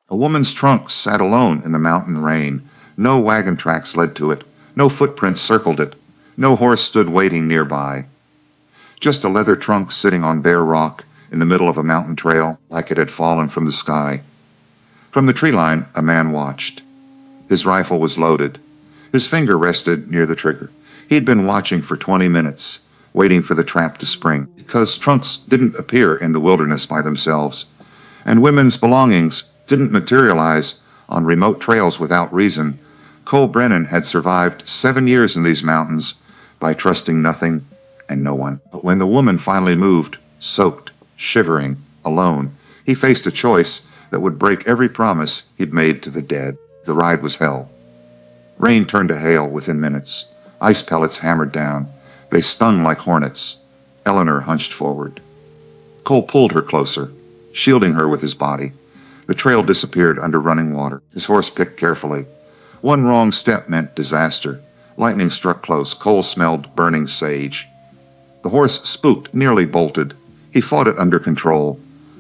A woman's trunk sat alone in the mountain rain. No wagon tracks led to it. No footprints circled it. No horse stood waiting nearby. Just a leather trunk sitting on bare rock in the middle of a mountain trail like it had fallen from the sky. From the tree line, a man watched. His rifle was loaded. His finger rested near the trigger. He'd been watching for 20 minutes, waiting for the trap to spring, because trunks didn't appear in the wilderness by themselves, and women's belongings didn't materialize on remote trails without reason. Cole Brennan had survived 7 years in these mountains by trusting nothing and no one. But when the woman finally moved, soaked, shivering, alone, he faced a choice that would break every promise he'd made to the dead. The ride was hell. Rain turned to hail within minutes. Ice pellets hammered down. They stung like hornets. Eleanor hunched forward. Cole pulled her closer, shielding her with his body. The trail disappeared under running water. His horse picked carefully. One wrong step meant disaster. Lightning struck close. Cole smelled burning sage. The horse spooked, nearly bolted. He fought it under control.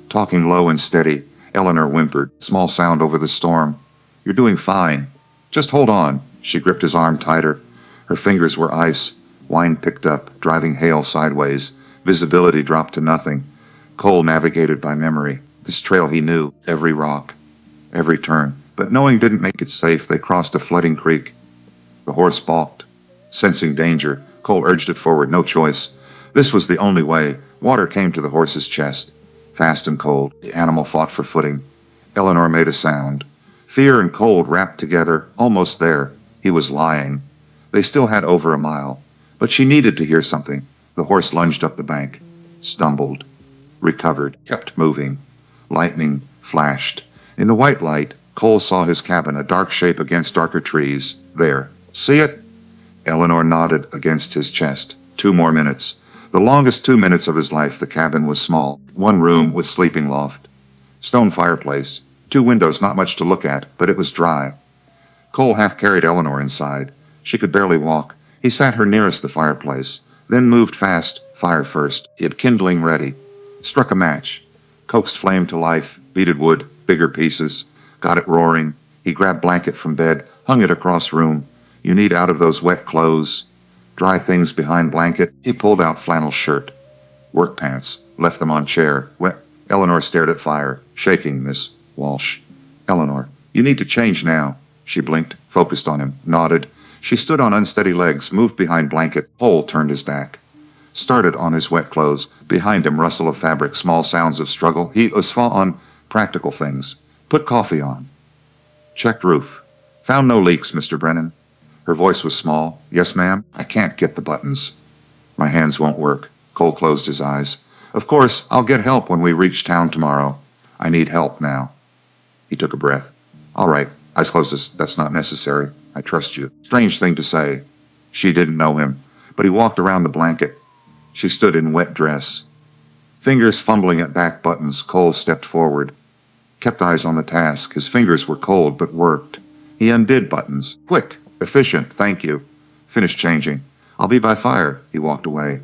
Talking low and steady, Eleanor whimpered, small sound over the storm. "You're doing fine. Just hold on." She gripped his arm tighter. Her fingers were ice. Wine picked up, driving hail sideways. Visibility dropped to nothing. Cole navigated by memory. This trail he knew, every rock, every turn. But knowing didn't make it safe. They crossed a flooding creek. The horse balked. Sensing danger, Cole urged it forward, no choice. This was the only way. Water came to the horse's chest. Fast and cold, the animal fought for footing. Eleanor made a sound. Fear and cold wrapped together, almost there. He was lying. They still had over a mile. But she needed to hear something. The horse lunged up the bank, stumbled, recovered, kept moving. Lightning flashed. In the white light, Cole saw his cabin, a dark shape against darker trees. There. "See it?" Eleanor nodded against his chest. 2 more minutes. The longest 2 minutes of his life. The cabin was small. 1 room with sleeping loft. Stone fireplace. 2 windows, not much to look at, but it was dry. Cole half carried Eleanor inside. She could barely walk. He sat her nearest the fireplace, then moved fast, fire first. He had kindling ready. Struck a match. Coaxed flame to life, beaded wood, bigger pieces. Got it roaring. He grabbed blanket from bed, hung it across room. You need out of those wet clothes. Dry things behind blanket. He pulled out flannel shirt. Work pants. Left them on chair. Eleanor stared at fire, shaking, Miss Walsh. "Eleanor, you need to change now." She blinked, focused on him, nodded. She stood on unsteady legs, moved behind blanket. Cole turned his back. Started on his wet clothes. Behind him, rustle of fabric, small sounds of struggle. He was on practical things. Put coffee on. Checked roof. Found no leaks, Mr. Brennan. Her voice was small. "Yes, ma'am? I can't get the buttons." "My hands won't work." Cole closed his eyes. "Of course, I'll get help when we reach town tomorrow. I need help now." He took a breath. "All right, eyes closed. That's not necessary. I trust you." Strange thing to say. She didn't know him, but he walked around the blanket. She stood in wet dress. Fingers fumbling at back buttons, Cole stepped forward. Kept eyes on the task. His fingers were cold, but worked. He undid buttons. Quick, efficient, thank you. Finished changing. "I'll be by fire." He walked away.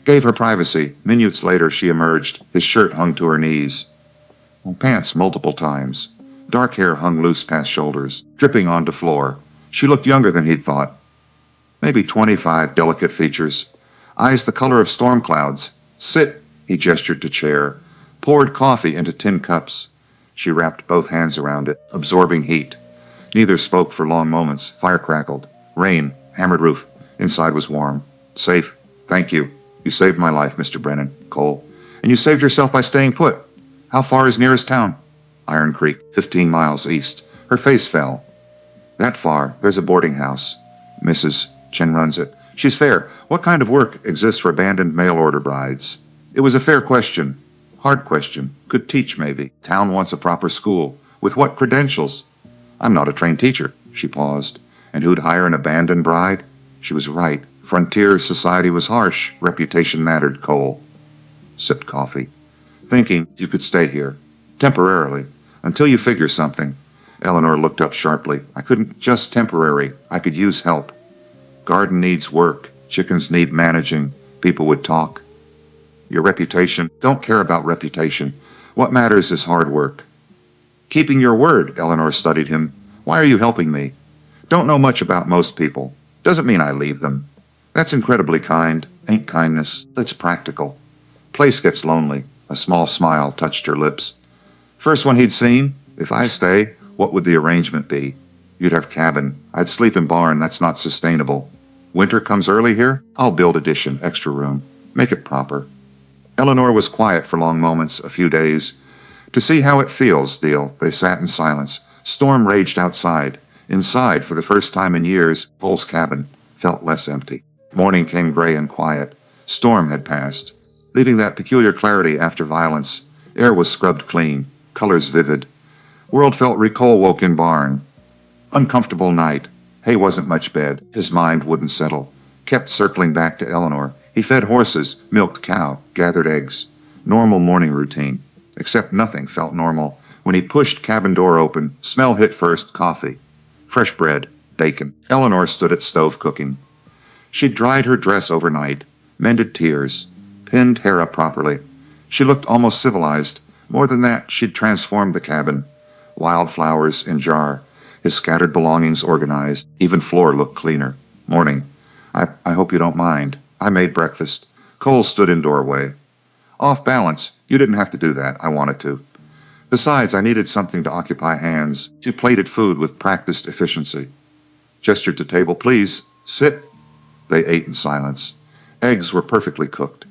Gave her privacy. Minutes later, she emerged. His shirt hung to her knees. Pants multiple times. Dark hair hung loose past shoulders, dripping onto floor. She looked younger than he'd thought. Maybe 25, delicate features. Eyes the color of storm clouds. "Sit," he gestured to chair. Poured coffee into tin cups. She wrapped both hands around it, absorbing heat. Neither spoke for long moments. Fire crackled. Rain, hammered roof. Inside was warm. "Safe. Thank you. You saved my life, Mr. Brennan." "Cole." "And you saved yourself by staying put. How far is nearest town?" "Iron Creek, 15 miles east." Her face fell. "That far, there's a boarding house. Mrs. Chen runs it. She's fair. What kind of work exists for abandoned mail-order brides?" It was a fair question. Hard question. Could teach, maybe. Town wants a proper school. With what credentials? "I'm not a trained teacher." She paused. "And who'd hire an abandoned bride?" She was right. Frontier society was harsh. Reputation mattered. Cole sipped coffee. "Thinking you could stay here. Temporarily. Until you figure something." Eleanor looked up sharply. "I couldn't just temporary. I could use help. Garden needs work. Chickens need managing. People would talk. Your reputation. Don't care about reputation. What matters is hard work." Keeping your word, Eleanor studied him. Why are you helping me? Don't know much about most people. Doesn't mean I leave them. That's incredibly kind. Ain't kindness. It's practical. Place gets lonely. A small smile touched her lips. First one he'd seen. If I stay, what would the arrangement be? You'd have cabin. I'd sleep in barn. That's not sustainable. Winter comes early here? I'll build addition, extra room. Make it proper. Eleanor was quiet for long moments, a few days. To see how it feels, deal. They sat in silence. Storm raged outside. Inside, for the first time in years, Cole's cabin felt less empty. Morning came gray and quiet. Storm had passed, leaving that peculiar clarity after violence. Air was scrubbed clean, colors vivid. World felt Cole woke in barn. Uncomfortable night. Hay wasn't much bed. His mind wouldn't settle. Kept circling back to Eleanor. He fed horses, milked cow, gathered eggs. Normal morning routine. Except nothing felt normal. When he pushed cabin door open, smell hit first, coffee. Fresh bread, bacon. Eleanor stood at stove cooking. She'd dried her dress overnight, mended tears, pinned hair up properly. She looked almost civilized. More than that, she'd transformed the cabin. Wildflowers in jar, his scattered belongings organized. Even floor looked cleaner. Morning. I hope you don't mind. I made breakfast. Cole stood in doorway. Off balance. You didn't have to do that. I wanted to. Besides, I needed something to occupy hands. She plated food with practiced efficiency. Gestured to table. Please, sit. They ate in silence. Eggs were perfectly cooked.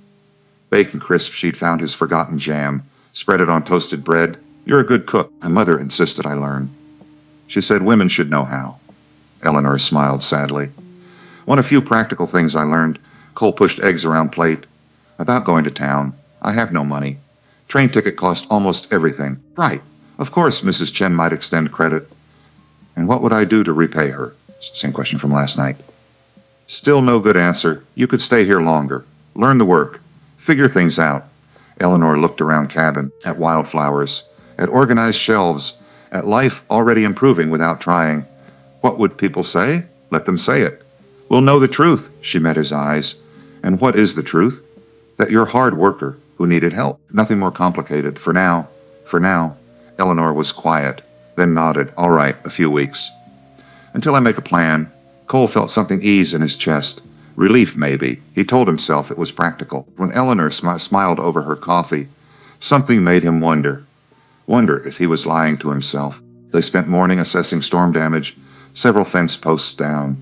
Bacon crisp, she'd found his forgotten jam. Spread it on toasted bread. You're a good cook. My mother insisted I learn. She said women should know how. Eleanor smiled sadly. One of few practical things I learned. Cole pushed eggs around plate. About going to town. I have no money. Train ticket cost almost everything. Right. Of course, Mrs. Chen might extend credit. And what would I do to repay her? Same question from last night. Still no good answer. You could stay here longer. Learn the work. Figure things out. Eleanor looked around cabin, at wildflowers, at organized shelves, at life already improving without trying. What would people say? Let them say it. We'll know the truth. She met his eyes. And what is the truth? That you're a hard worker who needed help. Nothing more complicated. For now. Eleanor was quiet, then nodded. All right, a few weeks. Until I make a plan. Cole felt something ease in his chest. Relief, maybe. He told himself it was practical. When Eleanor smiled over her coffee, something made him wonder. Wonder if he was lying to himself. They spent morning assessing storm damage, several fence posts down.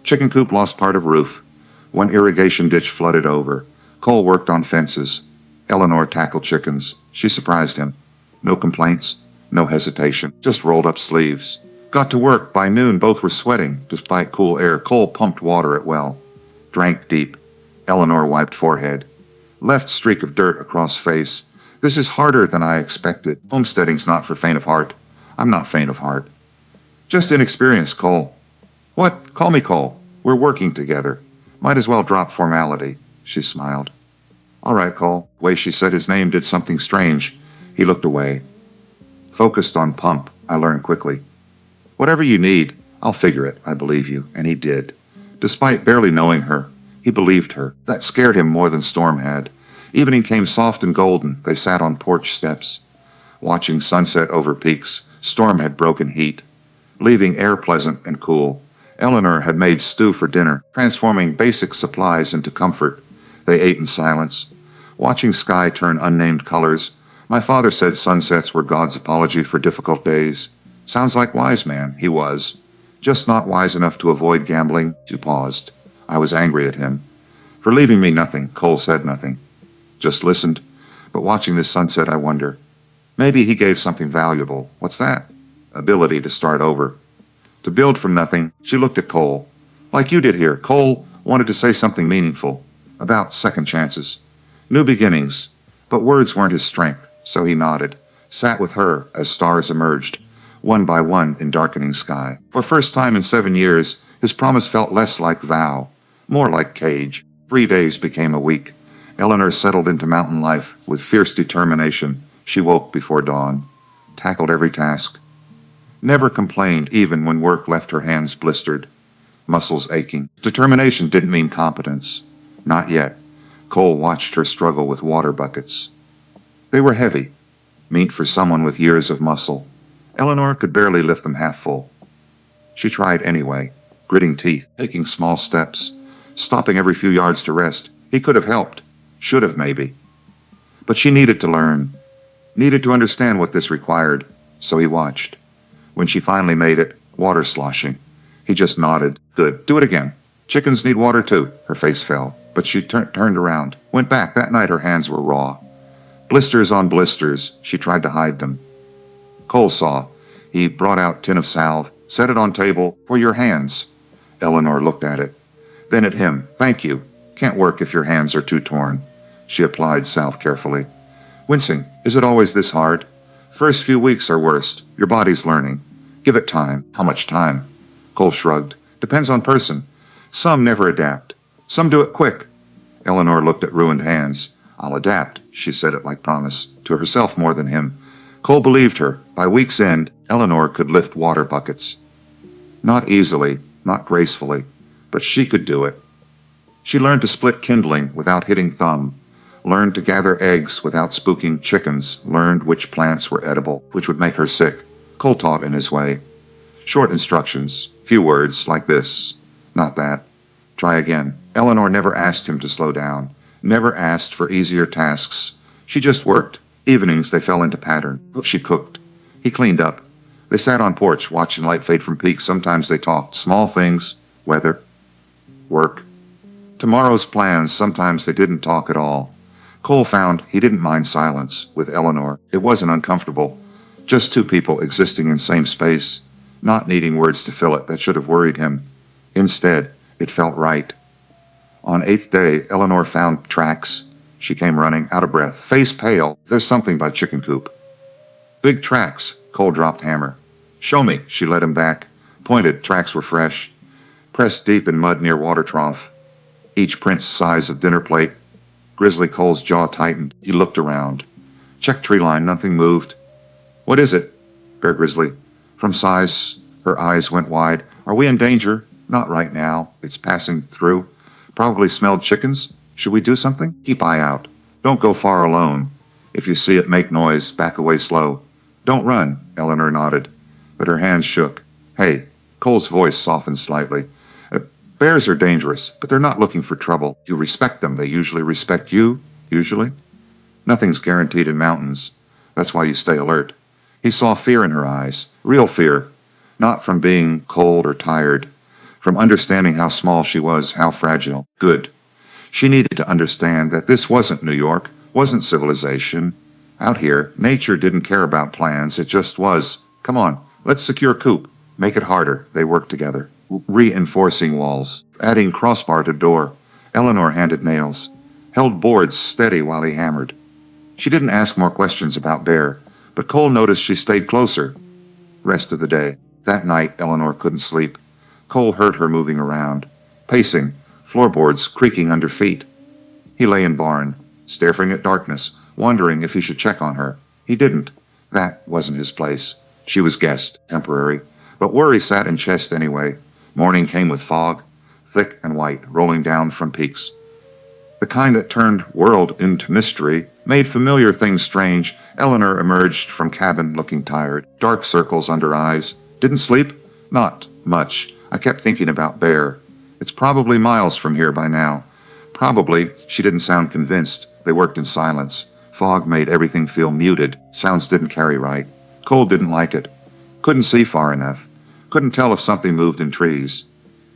Chicken coop lost part of roof. One irrigation ditch flooded over. Cole worked on fences. Eleanor tackled chickens. She surprised him. No complaints, no hesitation, just rolled up sleeves. Got to work. By noon, both were sweating, despite cool air. Cole pumped water at well. Drank deep. Eleanor wiped forehead. Left streak of dirt across face. This is harder than I expected. Homesteading's not for faint of heart. I'm not faint of heart. Just inexperienced, Cole. What? Call me Cole. We're working together. Might as well drop formality. She smiled. All right, Cole. The way she said his name did something strange. He looked away. Focused on pump, I learned quickly. Whatever you need, I'll figure it. I believe you. And he did. Despite barely knowing her, he believed her. That scared him more than Storm had. Evening came soft and golden. They sat on porch steps. Watching sunset over peaks, Storm had broken heat, leaving air pleasant and cool. Eleanor had made stew for dinner, transforming basic supplies into comfort. They ate in silence, watching sky turn unnamed colors. My father said sunsets were God's apology for difficult days. Sounds like wise man. He was. Just not wise enough to avoid gambling. She paused. I was angry at him. For leaving me nothing. Cole said nothing. Just listened. But watching this sunset, I wonder. Maybe he gave something valuable. What's that? Ability to start over. To build from nothing. She looked at Cole. Like you did here. Cole wanted to say something meaningful. About second chances. New beginnings. But words weren't his strength. So he nodded. Sat with her as stars emerged. One by one in darkening sky. For first time in 7 years, his promise felt less like vow. More like cage. 3 days became a week. Eleanor settled into mountain life with fierce determination. She woke before dawn. Tackled every task. Never complained even when work left her hands blistered. Muscles aching. Determination didn't mean competence. Not yet. Cole watched her struggle with water buckets. They were heavy. Meat for someone with years of muscle. Eleanor could barely lift them half full. She tried anyway, gritting teeth, taking small steps, stopping every few yards to rest. He could have helped. Should have, maybe. But she needed to learn, needed to understand what this required, so he watched. When she finally made it, water sloshing, he just nodded. Good. Do it again. Chickens need water too. Her face fell, but she turned around, went back. That night her hands were raw. Blisters on blisters. She tried to hide them. Cole saw. He brought out tin of salve, set it on table. For your hands. Eleanor looked at it, then at him. Thank you. Can't work if your hands are too torn. She applied salve carefully. Wincing. Is it always this hard? First few weeks are worst. Your body's learning. Give it time. How much time? Cole shrugged. Depends on person. Some never adapt. Some do it quick. Eleanor looked at ruined hands. I'll adapt. She said it like promise, to herself more than him. Cole believed her. By week's end, Eleanor could lift water buckets. Not easily, not gracefully, but she could do it. She learned to split kindling without hitting thumb, learned to gather eggs without spooking chickens, learned which plants were edible, which would make her sick. Cole taught in his way. Short instructions, few words, like this, not that. Try again. Eleanor never asked him to slow down, never asked for easier tasks. She just worked. Evenings they fell into pattern. She cooked. He cleaned up. They sat on porch, watching light fade from peaks. Sometimes they talked. Small things, weather, work. Tomorrow's plans. Sometimes they didn't talk at all. Cole found he didn't mind silence with Eleanor. It wasn't uncomfortable. Just two people existing in same space, not needing words to fill it. That should have worried him. Instead, it felt right. On 8th day, Eleanor found tracks. She came running, out of breath, face pale. There's something by chicken coop. Big tracks. Cole dropped hammer. Show me. She led him back. Pointed. Tracks were fresh. Pressed deep in mud near water trough. Each print's size of dinner plate. Grizzly Cole's jaw tightened. He looked around. Checked tree line. Nothing moved. What is it? Bear Grizzly. From size, her eyes went wide. Are we in danger? Not right now. It's passing through. Probably smelled chickens. Should we do something? Keep eye out. Don't go far alone. If you see it, make noise. Back away slow. Don't run. Eleanor nodded, but her hands shook. Hey. Cole's voice softened slightly. Bears are dangerous, but they're not looking for trouble. You respect them. They usually respect you. Usually. Nothing's guaranteed in mountains. That's why you stay alert. He saw fear in her eyes. Real fear. Not from being cold or tired. From understanding how small she was, how fragile. Good. She needed to understand that this wasn't New York, wasn't civilization. Out here, nature didn't care about plans. It just was. Come on, let's secure coop. Make it harder. They worked together. Reinforcing walls. Adding crossbar to door. Eleanor handed nails. Held boards steady while he hammered. She didn't ask more questions about Bear, but Cole noticed she stayed closer. Rest of the day. That night, Eleanor couldn't sleep. Cole heard her moving around. Pacing. Floorboards creaking under feet. He lay in barn, staring at darkness, wondering if he should check on her. He didn't. That wasn't his place. She was guest, temporary. But worry sat in chest anyway. Morning came with fog, thick and white, rolling down from peaks. The kind that turned world into mystery, made familiar things strange. Eleanor emerged from cabin looking tired. Dark circles under eyes. Didn't sleep? Not much. I kept thinking about Bear. It's probably miles from here by now. Probably. She didn't sound convinced. They worked in silence. Fog made everything feel muted. Sounds didn't carry right. Cole didn't like it. Couldn't see far enough. Couldn't tell if something moved in trees.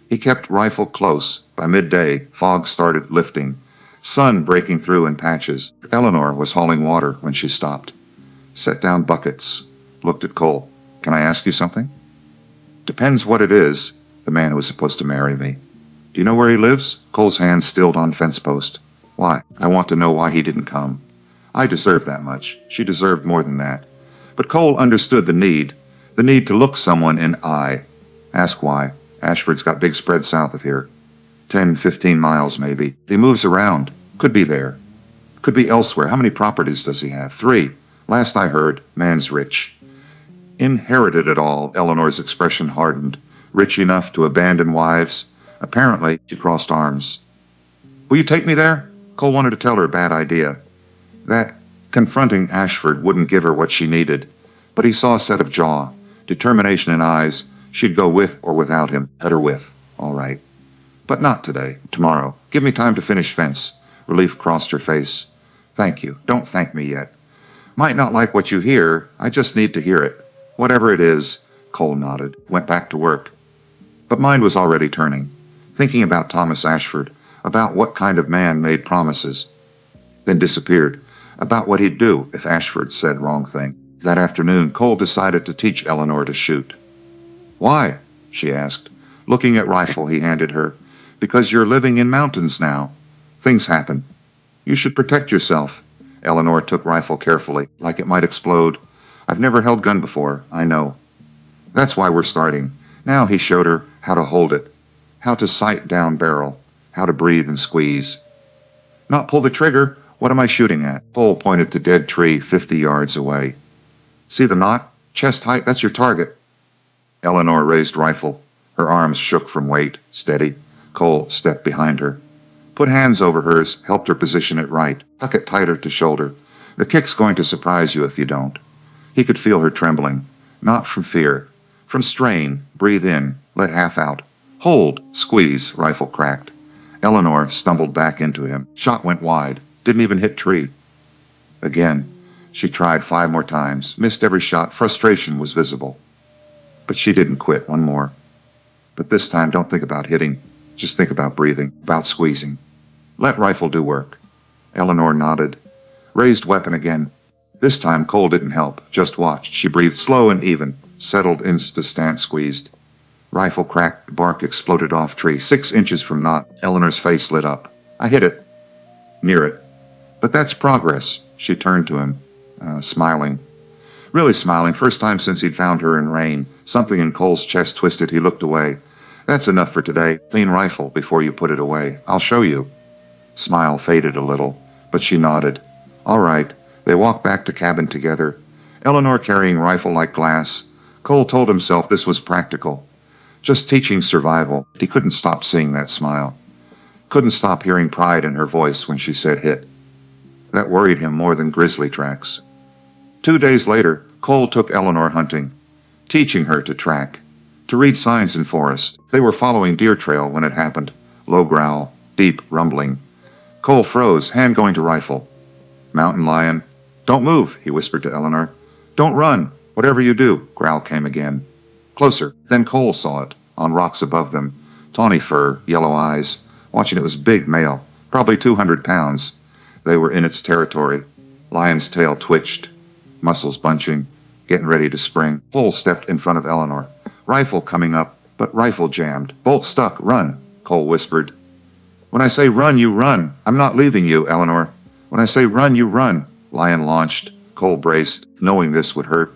He kept rifle close. By midday, fog started lifting. Sun breaking through in patches. Eleanor was hauling water when she stopped. Set down buckets. Looked at Cole. Can I ask you something? Depends what it is. The man who was supposed to marry me. Do you know where he lives? Cole's hand stilled on fence post. Why? I want to know why he didn't come. I deserved that much. She deserved more than that. But Cole understood the need to look someone in eye. Ask why. Ashford's got big spread south of here. 10, 15 miles maybe. He moves around. Could be there. Could be elsewhere. How many properties does he have? 3. Last I heard, man's rich. Inherited it all. Eleanor's expression hardened. Rich enough to abandon wives. Apparently, she crossed arms. Will you take me there? Cole wanted to tell her a bad idea. That confronting Ashford wouldn't give her what she needed. But he saw a set of jaw, determination in eyes. She'd go with or without him. Better with. All right. But not today. Tomorrow. Give me time to finish fence. Relief crossed her face. Thank you. Don't thank me yet. Might not like what you hear. I just need to hear it. Whatever it is. Cole nodded. Went back to work. But mind was already turning. Thinking about Thomas Ashford. About what kind of man made promises. Then disappeared. About what he'd do if Ashford said wrong thing. That afternoon, Cole decided to teach Eleanor to shoot. Why? She asked, looking at rifle he handed her. Because you're living in mountains now. Things happen. You should protect yourself. Eleanor took rifle carefully, like it might explode. I've never held gun before, I know. That's why we're starting. Now he showed her how to hold it, how to sight down barrel, how to breathe and squeeze. Not pull the trigger. What am I shooting at? Cole pointed to dead tree 50 yards away. See the knot? Chest height, that's your target. Eleanor raised rifle. Her arms shook from weight. Steady. Cole stepped behind her. Put hands over hers, helped her position it right. Tuck it tighter to shoulder. The kick's going to surprise you if you don't. He could feel her trembling. Not from fear. From strain. Breathe in. Let half out. Hold. Squeeze. Rifle cracked. Eleanor stumbled back into him. Shot went wide. Didn't even hit tree. Again. She tried 5 more times. Missed every shot. Frustration was visible. But she didn't quit. One more. But this time, don't think about hitting. Just think about breathing. About squeezing. Let rifle do work. Eleanor nodded. Raised weapon again. This time, Cole didn't help. Just watched. She breathed slow and even. Settled into stance, squeezed. Rifle cracked. Bark exploded off tree. 6 inches from knot. Eleanor's face lit up. I hit it. Near it. But that's progress. She turned to him, smiling. Really smiling. First time since he'd found her in rain. Something in Cole's chest twisted. He looked away. That's enough for today. Clean rifle before you put it away. I'll show you. Smile faded a little, but she nodded. All right. They walked back to cabin together. Eleanor carrying rifle like glass. Cole told himself this was practical. Just teaching survival. He couldn't stop seeing that smile. Couldn't stop hearing pride in her voice when she said hit. That worried him more than grizzly tracks. 2 days later, Cole took Eleanor hunting, teaching her to track, to read signs in forest. They were following deer trail when it happened. Low growl, deep rumbling. Cole froze, hand going to rifle. Mountain lion. Don't move, he whispered to Eleanor. Don't run. Whatever you do, growl came again. Closer. Then Cole saw it, on rocks above them. Tawny fur, yellow eyes. Watching it was big male, probably 200 pounds. They were in its territory. Lion's tail twitched, muscles bunching, getting ready to spring. Cole stepped in front of Eleanor. Rifle coming up, but rifle jammed. Bolt stuck. Run, Cole whispered. When I say run, you run. I'm not leaving you, Eleanor. When I say run, you run. Lion launched. Cole braced, knowing this would hurt,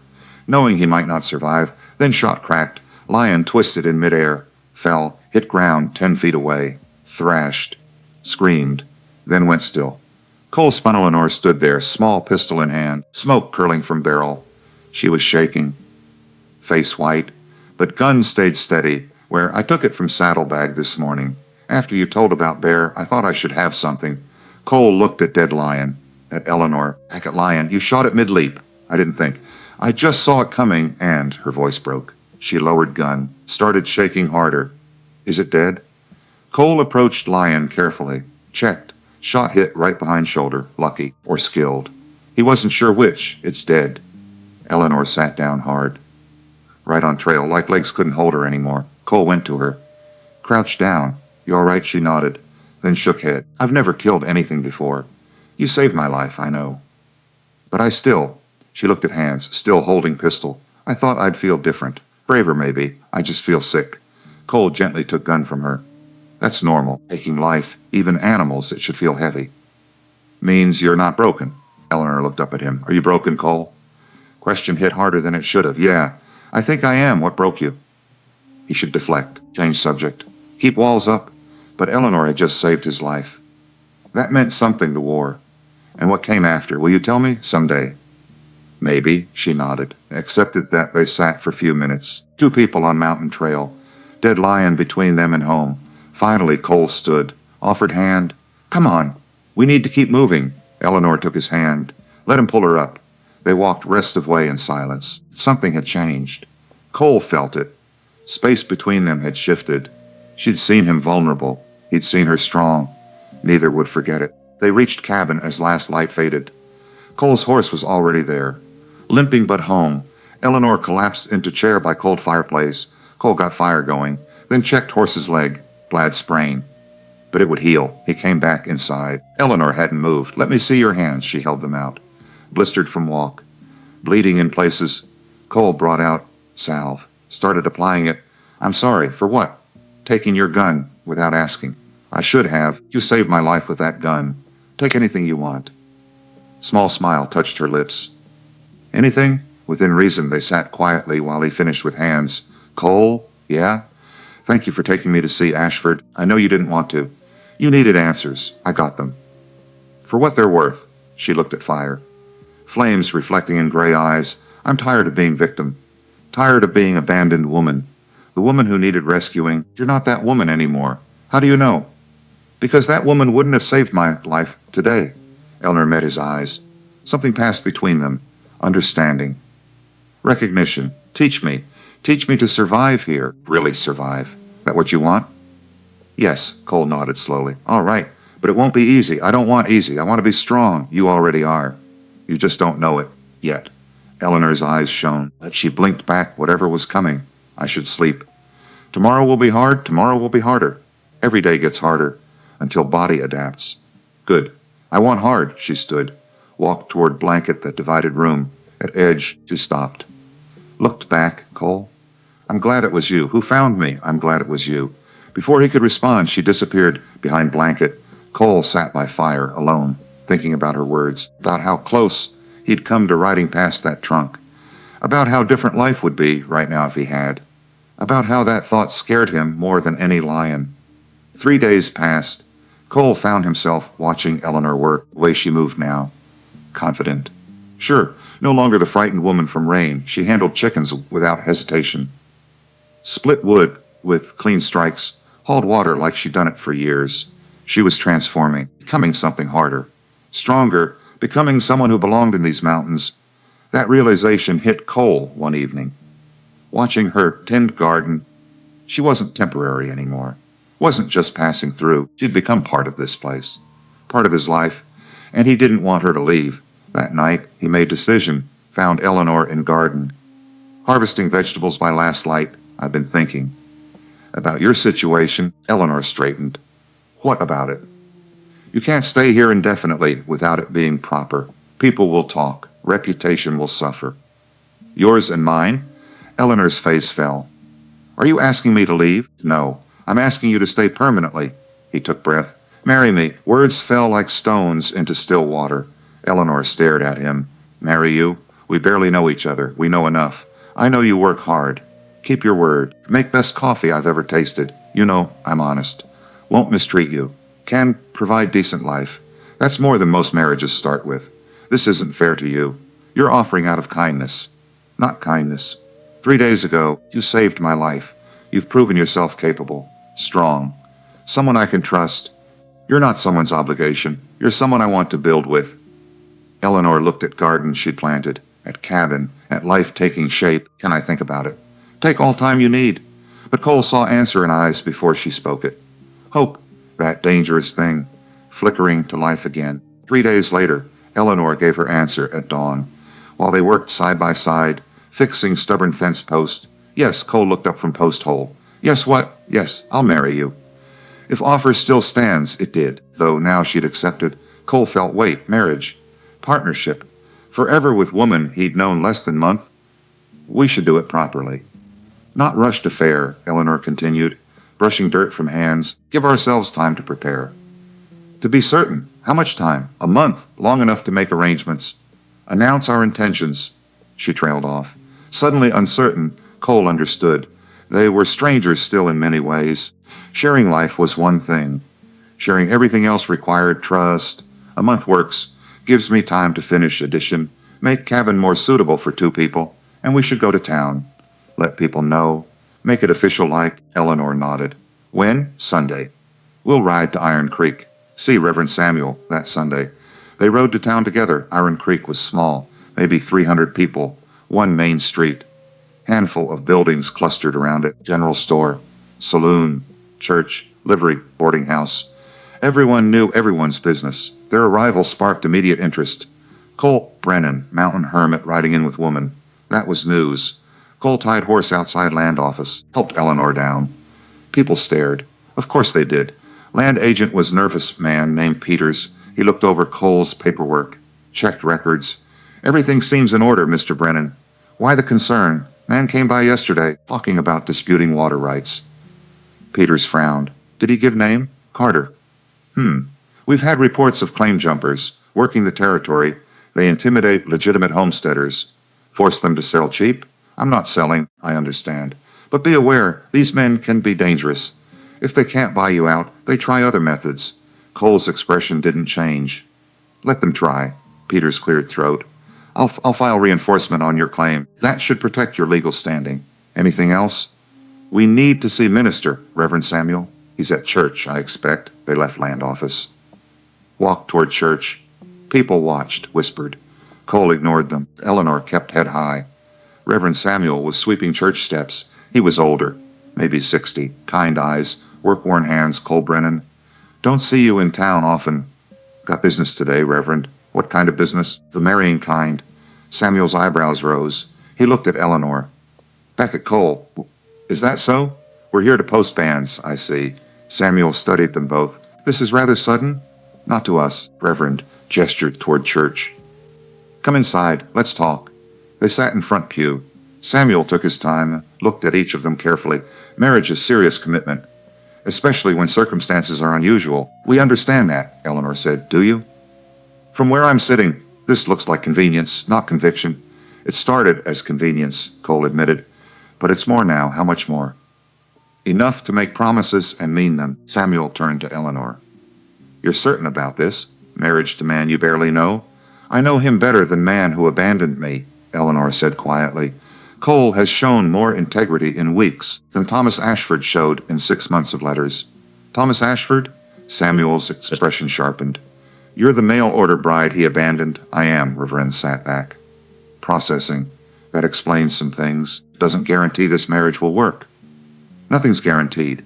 knowing he might not survive. Then shot cracked. Lion twisted in midair, fell, hit ground 10 feet away, thrashed, screamed, then went still. Cole spun. Eleanor stood there, small pistol in hand, smoke curling from barrel. She was shaking, face white, but gun stayed steady, where I took it from saddlebag this morning. After you told about bear, I thought I should have something. Cole looked at dead Lion, at Eleanor, back at Lion. You shot it mid-leap. I didn't think. I just saw it coming, and her voice broke. She lowered gun, started shaking harder. Is it dead? Cole approached Lion carefully, checked. Shot hit right behind shoulder, lucky, or skilled. He wasn't sure which. It's dead. Eleanor sat down hard. Right on trail, like legs couldn't hold her anymore. Cole went to her. Crouched down. You all right? She nodded, then shook head. I've never killed anything before. You saved my life, I know. But I still, she looked at hands, still holding pistol. I thought I'd feel different. Braver, maybe. I just feel sick. Cole gently took gun from her. That's normal. Taking life, even animals, it should feel heavy. Means you're not broken. Eleanor looked up at him. Are you broken, Cole? Question hit harder than it should have. Yeah, I think I am. What broke you? He should deflect, change subject, keep walls up. But Eleanor had just saved his life. That meant something, the war. And what came after? Will you tell me? Someday. Maybe, she nodded, accepted that. They sat for a few minutes. 2 people on mountain trail. Dead Lion between them and home. Finally, Cole stood, offered hand. Come on, we need to keep moving. Eleanor took his hand. Let him pull her up. They walked rest of way in silence. Something had changed. Cole felt it. Space between them had shifted. She'd seen him vulnerable. He'd seen her strong. Neither would forget it. They reached cabin as last light faded. Cole's horse was already there. Limping but home, Eleanor collapsed into chair by cold fireplace. Cole got fire going, then checked horse's leg. Bad sprain. But it would heal. He came back inside. Eleanor hadn't moved. Let me see your hands. She held them out. Blistered from walk. Bleeding in places. Cole brought out salve. Started applying it. I'm sorry. For what? Taking your gun without asking. I should have. You saved my life with that gun. Take anything you want. Small smile touched her lips. Anything? Within reason, they sat quietly while he finished with hands. Cole? Yeah? Thank you for taking me to see Ashford. I know you didn't want to. You needed answers. I got them. For what they're worth. She looked at fire. Flames reflecting in gray eyes. I'm tired of being victim. Tired of being abandoned woman. The woman who needed rescuing. You're not that woman anymore. How do you know? Because that woman wouldn't have saved my life today. Eleanor met his eyes. Something passed between them. Understanding. Recognition. Teach me. Teach me to survive here. Really survive. That what you want? Yes, Cole nodded slowly. All right, but it won't be easy. I don't want easy. I want to be strong. You already are. You just don't know it yet. Eleanor's eyes shone, but she blinked back whatever was coming. I should sleep. Tomorrow will be hard. Tomorrow will be harder. Every day gets harder until body adapts. Good. I want hard. She stood, walked toward blanket that divided room. At edge, she stopped. Looked back, Cole. I'm glad it was you. Who found me? I'm glad it was you. Before he could respond, she disappeared behind blanket. Cole sat by fire, alone, thinking about her words, about how close he'd come to riding past that trunk, about how different life would be right now if he had, about how that thought scared him more than any lion. 3 days passed. Cole found himself watching Eleanor work, the way she moved now. Confident. Sure, no longer the frightened woman from Rain. She handled chickens without hesitation. Split wood with clean strikes, hauled water like she'd done it for years. She was transforming, becoming something harder, stronger, becoming someone who belonged in these mountains. That realization hit Cole one evening. Watching her tend garden, she wasn't temporary anymore. Wasn't just passing through. She'd become part of this place, part of his life, and he didn't want her to leave. That night, he made decision, found Eleanor in garden. Harvesting vegetables by last light, I've been thinking. About your situation, Eleanor straightened. What about it? You can't stay here indefinitely without it being proper. People will talk. Reputation will suffer. Yours and mine? Eleanor's face fell. Are you asking me to leave? No. I'm asking you to stay permanently. He took breath. Marry me. Words fell like stones into still water. Eleanor stared at him. Marry you? We barely know each other. We know enough. I know you work hard. Keep your word. Make best coffee I've ever tasted. You know I'm honest. Won't mistreat you. Can provide decent life. That's more than most marriages start with. This isn't fair to you. You're offering out of kindness. Not kindness. 3 days ago, you saved my life. You've proven yourself capable. Strong. Someone I can trust. You're not someone's obligation. You're someone I want to build with. Eleanor looked at gardens she'd planted, at cabin, at life taking shape. Can I think about it? Take all time you need. But Cole saw answer in eyes before she spoke it. Hope, that dangerous thing, flickering to life again. 3 days later, Eleanor gave her answer at dawn. While they worked side by side, fixing stubborn fence post. Yes, Cole looked up from post hole. Yes, what? Yes, I'll marry you. If offer still stands, it did, though now she'd accepted. Cole felt weight, marriage, partnership. Forever with woman he'd known less than month. We should do it properly. Not rushed affair, Eleanor continued, brushing dirt from hands. Give ourselves time to prepare. To be certain, how much time? A month, long enough to make arrangements. Announce our intentions. She trailed off. Suddenly uncertain, Cole understood. They were strangers still in many ways. Sharing life was one thing. Sharing everything else required trust. A month works. Gives me time to finish addition. Make cabin more suitable for 2 people. And we should go to town. Let people know. Make it official like. Eleanor nodded. When? Sunday. We'll ride to Iron Creek. See Reverend Samuel that Sunday. They rode to town together. Iron Creek was small, maybe 300 people, one main street, handful of buildings clustered around it, general store, saloon, church, livery, boarding house. Everyone knew everyone's business. Their arrival sparked immediate interest. Cole Brennan, mountain hermit riding in with woman. That was news. Cole tied horse outside land office, helped Eleanor down. People stared. Of course they did. Land agent was nervous man named Peters. He looked over Cole's paperwork, checked records. Everything seems in order, Mr. Brennan. Why the concern? Man came by yesterday, talking about disputing water rights. Peters frowned. Did he give name? Carter. We've had reports of claim jumpers working the territory. They intimidate legitimate homesteaders, force them to sell cheap. I'm not selling, I understand. But be aware, these men can be dangerous. If they can't buy you out, they try other methods. Cole's expression didn't change. Let them try. Peters' cleared throat. I'll file reinforcement on your claim. That should protect your legal standing. Anything else? We need to see Minister, Reverend Samuel. He's at church, I expect. They left land office. Walked toward church. People watched, whispered. Cole ignored them. Eleanor kept head high. Reverend Samuel was sweeping church steps. He was older, maybe 60, kind eyes, work-worn hands. Cole Brennan. Don't see you in town often. Got business today, Reverend. What kind of business? The marrying kind. Samuel's eyebrows rose. He looked at Eleanor. Back at Cole. Is that so? We're here to post banns, I see. Samuel studied them both. This is rather sudden? Not to us. Reverend gestured toward church. Come inside. Let's talk. They sat in front pew. Samuel took his time, looked at each of them carefully. Marriage is serious commitment, especially when circumstances are unusual. We understand that, Eleanor said. Do you? From where I'm sitting, this looks like convenience, not conviction. It started as convenience, Cole admitted. But it's more now. How much more? Enough to make promises and mean them. Samuel turned to Eleanor. You're certain about this? Marriage to man you barely know? I know him better than man who abandoned me, Eleanor said quietly. Cole has shown more integrity in weeks than Thomas Ashford showed in 6 months of letters. Thomas Ashford? Samuel's expression sharpened. You're the mail-order bride he abandoned. I am, Reverend sat back. Processing. That explains some things. Doesn't guarantee this marriage will work. Nothing's guaranteed,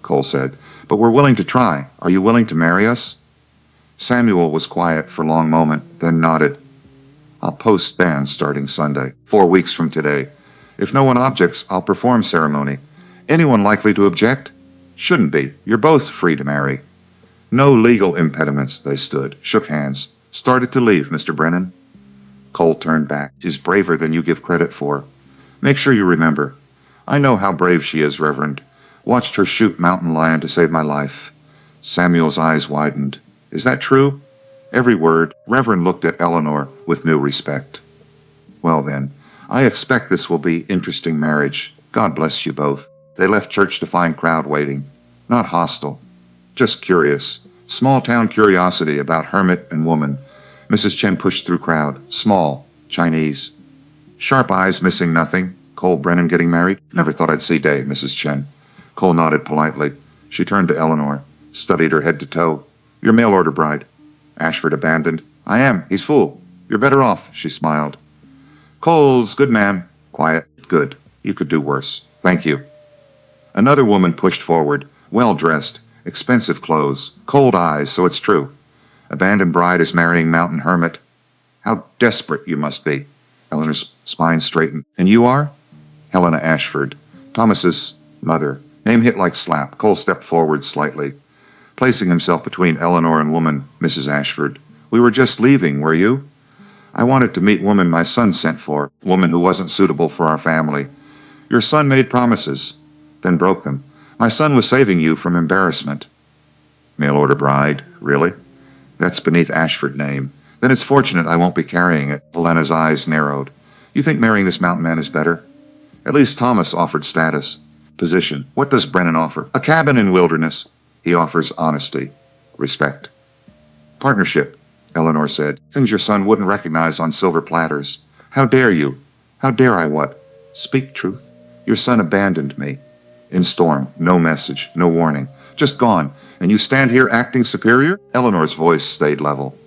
Cole said, but we're willing to try. Are you willing to marry us? Samuel was quiet for a long moment, then nodded. I'll post banns starting Sunday, 4 weeks from today. If no one objects, I'll perform ceremony. Anyone likely to object? Shouldn't be. You're both free to marry. No legal impediments. They stood, shook hands, started to leave, Mr. Brennan. Cole turned back. She's braver than you give credit for. Make sure you remember. I know how brave she is, Reverend. Watched her shoot mountain lion to save my life. Samuel's eyes widened. Is that true? Every word. Reverend looked at Eleanor with new respect. Well then, I expect this will be interesting marriage. God bless you both. They left church to find crowd waiting. Not hostile. Just curious. Small-town curiosity about hermit and woman. Mrs. Chen pushed through crowd. Small. Chinese. Sharp eyes missing nothing. Cole Brennan getting married? Never thought I'd see day, Mrs. Chen. Cole nodded politely. She turned to Eleanor, studied her head to toe. Your mail-order bride. Ashford abandoned. I am. He's fool. You're better off, she smiled. Cole's good man. Quiet. Good. You could do worse. Thank you. Another woman pushed forward, well-dressed, expensive clothes, cold eyes, so it's true. Abandoned bride is marrying mountain hermit. How desperate you must be. Eleanor's spine straightened. And you are? Helena Ashford, Thomas's mother. Name hit like slap. Cole stepped forward slightly, placing himself between Eleanor and woman, Mrs. Ashford. We were just leaving, were you? I wanted to meet woman my son sent for, woman who wasn't suitable for our family. Your son made promises, then broke them. My son was saving you from embarrassment. Mail-order bride, really? That's beneath Ashford name. Then it's fortunate I won't be carrying it. Helena's eyes narrowed. You think marrying this mountain man is better? At least Thomas offered status. Position. What does Brennan offer? A cabin in wilderness. He offers honesty. Respect. Partnership, Eleanor said. Things your son wouldn't recognize on silver platters. How dare you? How dare I what? Speak truth. Your son abandoned me. In storm. No message. No warning. Just gone. And you stand here acting superior? Eleanor's voice stayed level,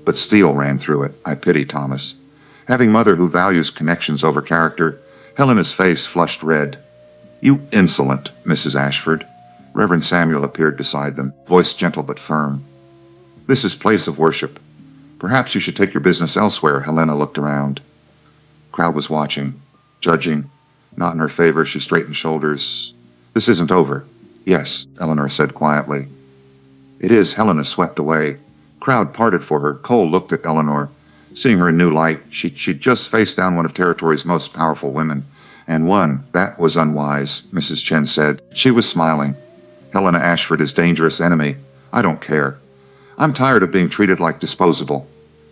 but steel ran through it. I pity Thomas. Having mother who values connections over character, Helena's face flushed red. "You insolent, Mrs. Ashford." Reverend Samuel appeared beside them, voice gentle but firm. "This is place of worship. Perhaps you should take your business elsewhere." Helena looked around. Crowd was watching, judging. Not in her favor, she straightened shoulders. "This isn't over." "Yes," Eleanor said quietly. "It is." Helena swept away. Crowd parted for her. Cole looked at Eleanor, seeing her in new light. She'd just faced down one of Territory's most powerful women, and one that was unwise, Mrs. Chen said. She was smiling. "Helena Ashford is dangerous enemy. I don't care. I'm tired of being treated like disposable."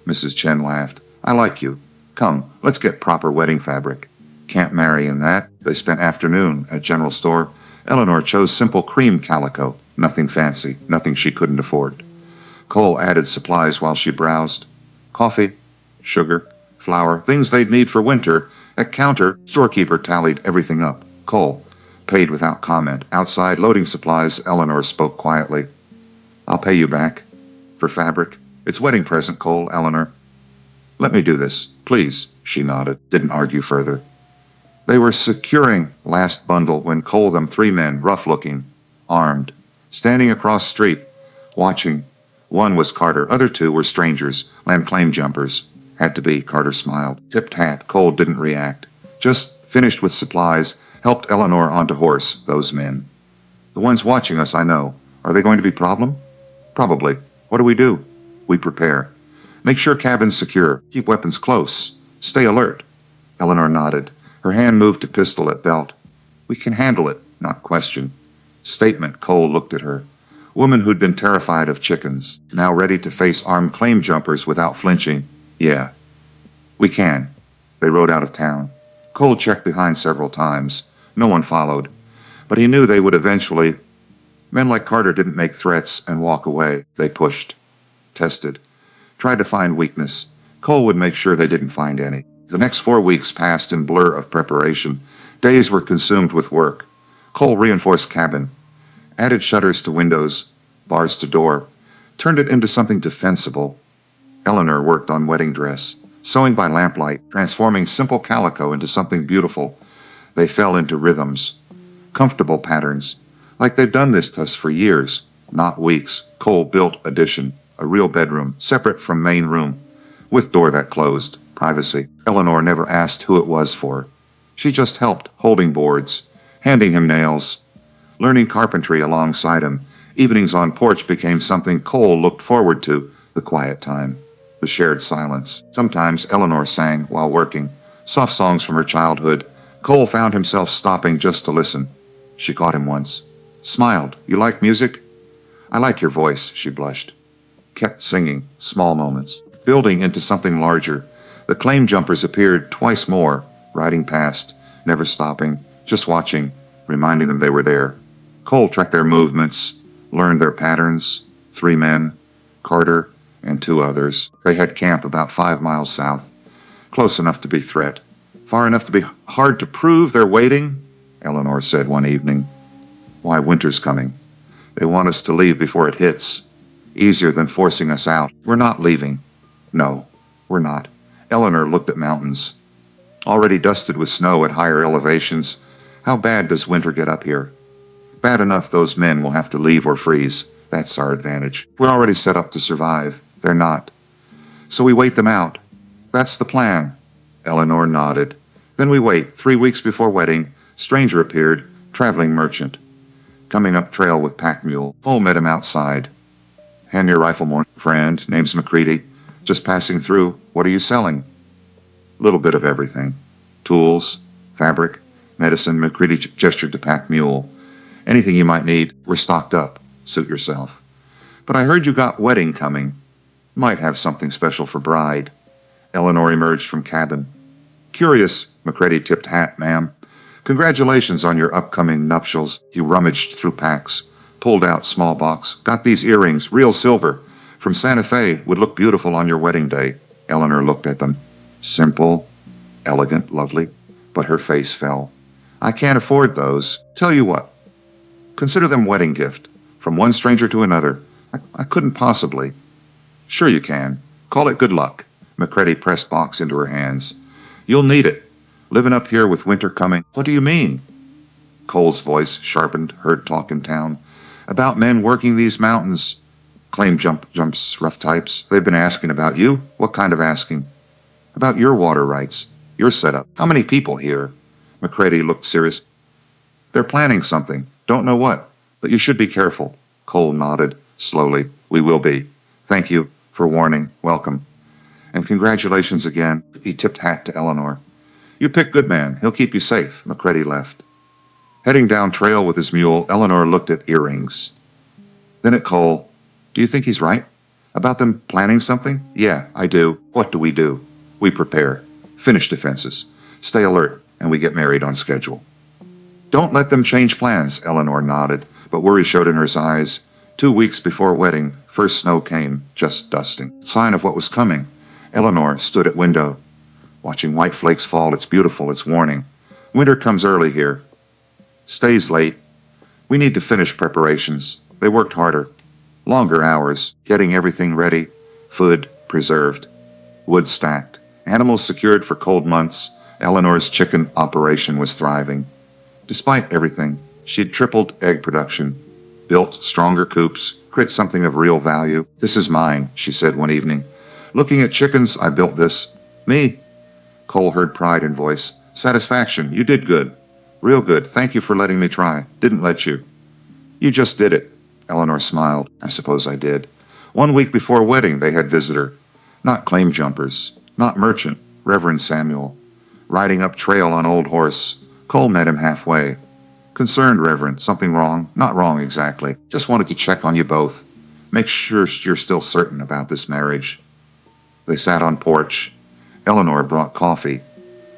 Mrs. Chen laughed. "I like you. Come, let's get proper wedding fabric." "Can't marry in that." They spent afternoon at general store. Eleanor chose simple cream calico, nothing fancy, nothing she couldn't afford. Cole added supplies while she browsed. Coffee, sugar, flour, things they'd need for winter. At counter, storekeeper tallied everything up. Cole paid without comment. Outside, loading supplies, Eleanor spoke quietly. "I'll pay you back. For fabric. It's wedding present, Cole." "Eleanor, let me do this, please." She nodded, didn't argue further. They were securing last bundle when Cole them 3 men, rough-looking, armed, standing across street, watching. One was Carter. Other 2 were strangers, land claim jumpers. Had to be. Carter smiled. Tipped hat. Cole didn't react. Just finished with supplies, helped Eleanor onto horse, those men. "The ones watching us, I know. Are they going to be problem?" "Probably. What do we do?" "We prepare. Make sure cabin's secure. Keep weapons close. Stay alert." Eleanor nodded. Her hand moved to pistol at belt. "We can handle it, not question." Statement. Cole looked at her. Woman who'd been terrified of chickens, now ready to face armed claim jumpers without flinching. "Yeah, we can." They rode out of town. Cole checked behind several times. No one followed. But he knew they would eventually. Men like Carter didn't make threats and walk away. They pushed, tested, tried to find weakness. Cole would make sure they didn't find any. The next 4 weeks passed in blur of preparation. Days were consumed with work. Cole reinforced cabin, added shutters to windows, bars to door, turned it into something defensible. Eleanor worked on wedding dress, sewing by lamplight, transforming simple calico into something beautiful. They fell into rhythms, comfortable patterns, like they'd done this to us for years, not weeks. Cole built addition, a real bedroom, separate from main room, with door that closed, privacy. Eleanor never asked who it was for. She just helped, holding boards, handing him nails, learning carpentry alongside him. Evenings on porch became something Cole looked forward to, the quiet time, the shared silence. Sometimes Eleanor sang while working, soft songs from her childhood. Cole found himself stopping just to listen. She caught him once. Smiled. "You like music?" "I like your voice," she blushed. Kept singing, small moments, building into something larger. The claim jumpers appeared twice more, riding past, never stopping, just watching, reminding them they were there. Cole tracked their movements, learned their patterns. 3 men, Carter and 2 others. They had camp about 5 miles south, close enough to be threat, far enough to be hard to prove they're waiting, Eleanor said one evening. "Why, winter's coming. They want us to leave before it hits. Easier than forcing us out. We're not leaving." "No, we're not." Eleanor looked at mountains, already dusted with snow at higher elevations. "How bad does winter get up here?" "Bad enough those men will have to leave or freeze. That's our advantage. We're already set up to survive. They're not. So we wait them out. That's the plan." Eleanor nodded. "Then we wait. 3 weeks before wedding, stranger appeared, traveling merchant, coming up trail with pack mule. Cole met him outside. "Hand your rifle, more friend. Name's McCready. Just passing through. What are you selling?" "Little bit of everything. Tools, fabric, medicine." McCready gestured to pack mule. "Anything you might need. We're stocked up. Suit yourself." "But I heard you got wedding coming. Might have something special for bride." Eleanor emerged from cabin. "Curious." McCready tipped hat. "Ma'am, congratulations on your upcoming nuptials." He rummaged through packs, pulled out small box. "Got these earrings, real silver, from Santa Fe. Would look beautiful on your wedding day." Eleanor looked at them. Simple, elegant, lovely, but her face fell. "I can't afford those. Tell you what, consider them wedding gift, from one stranger to another. I couldn't possibly." "Sure you can. Call it good luck." McCready pressed box into her hands. You'll need it. Living up here with winter coming. What do you mean? Cole's voice sharpened, heard talk in town. About men working these mountains. Claim jumps, rough types. They've been asking about you. What kind of asking? About your water rights. Your setup. How many people here? McCready looked serious. They're planning something. Don't know what. But you should be careful. Cole nodded, slowly. We will be. Thank you for warning. Welcome. And congratulations again. He tipped hat to Eleanor. You picked good man. He'll keep you safe. McCready left. Heading down trail with his mule, Eleanor looked at earrings. Then at Cole. Do you think he's right? About them planning something? Yeah, I do. What do? We prepare. Finish defenses. Stay alert, and we get married on schedule. Don't let them change plans, Eleanor nodded, but worry showed in her eyes. 2 weeks before wedding, first snow came, just dusting. Sign of what was coming. Eleanor stood at window, watching white flakes fall. It's beautiful, it's warning. Winter comes early here. Stays late. We need to finish preparations. They worked harder. Longer hours, getting everything ready. Food preserved. Wood stacked. Animals secured for cold months. Eleanor's chicken operation was thriving. Despite everything, she'd tripled egg production, built stronger coops, created something of real value. This is mine, she said one evening. Looking at chickens, I built this. Me? Cole heard pride in voice. Satisfaction. You did good. Real good. Thank you for letting me try. Didn't let you. You just did it. Eleanor smiled. I suppose I did. 1 week before wedding, they had visitor. Not claim jumpers. Not merchant. Reverend Samuel. Riding up trail on old horse. Cole met him halfway. Concerned, Reverend. Something wrong? Not wrong exactly. Just wanted to check on you both. Make sure you're still certain about this marriage. They sat on porch. Eleanor brought coffee.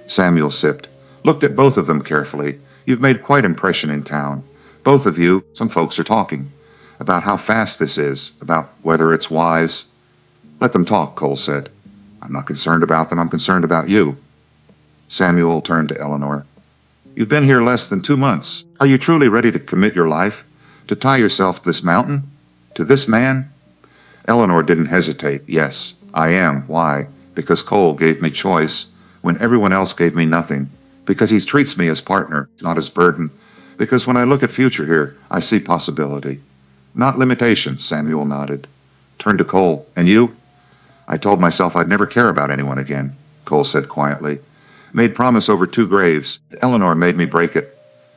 Samuel sipped. Looked at both of them carefully. You've made quite an impression in town. Both of you, some folks are talking. About how fast this is. About whether it's wise. Let them talk, Cole said. I'm not concerned about them. I'm concerned about you. Samuel turned to Eleanor. You've been here less than 2 months. Are you truly ready to commit your life? To tie yourself to this mountain? To this man? Eleanor didn't hesitate. Yes, I am. Why? Because Cole gave me choice when everyone else gave me nothing. Because he treats me as partner, not as burden. Because when I look at future here, I see possibility. Not limitation, Samuel nodded. Turned to Cole. And you? I told myself I'd never care about anyone again, Cole said quietly. Made promise over 2 graves. Eleanor made me break it.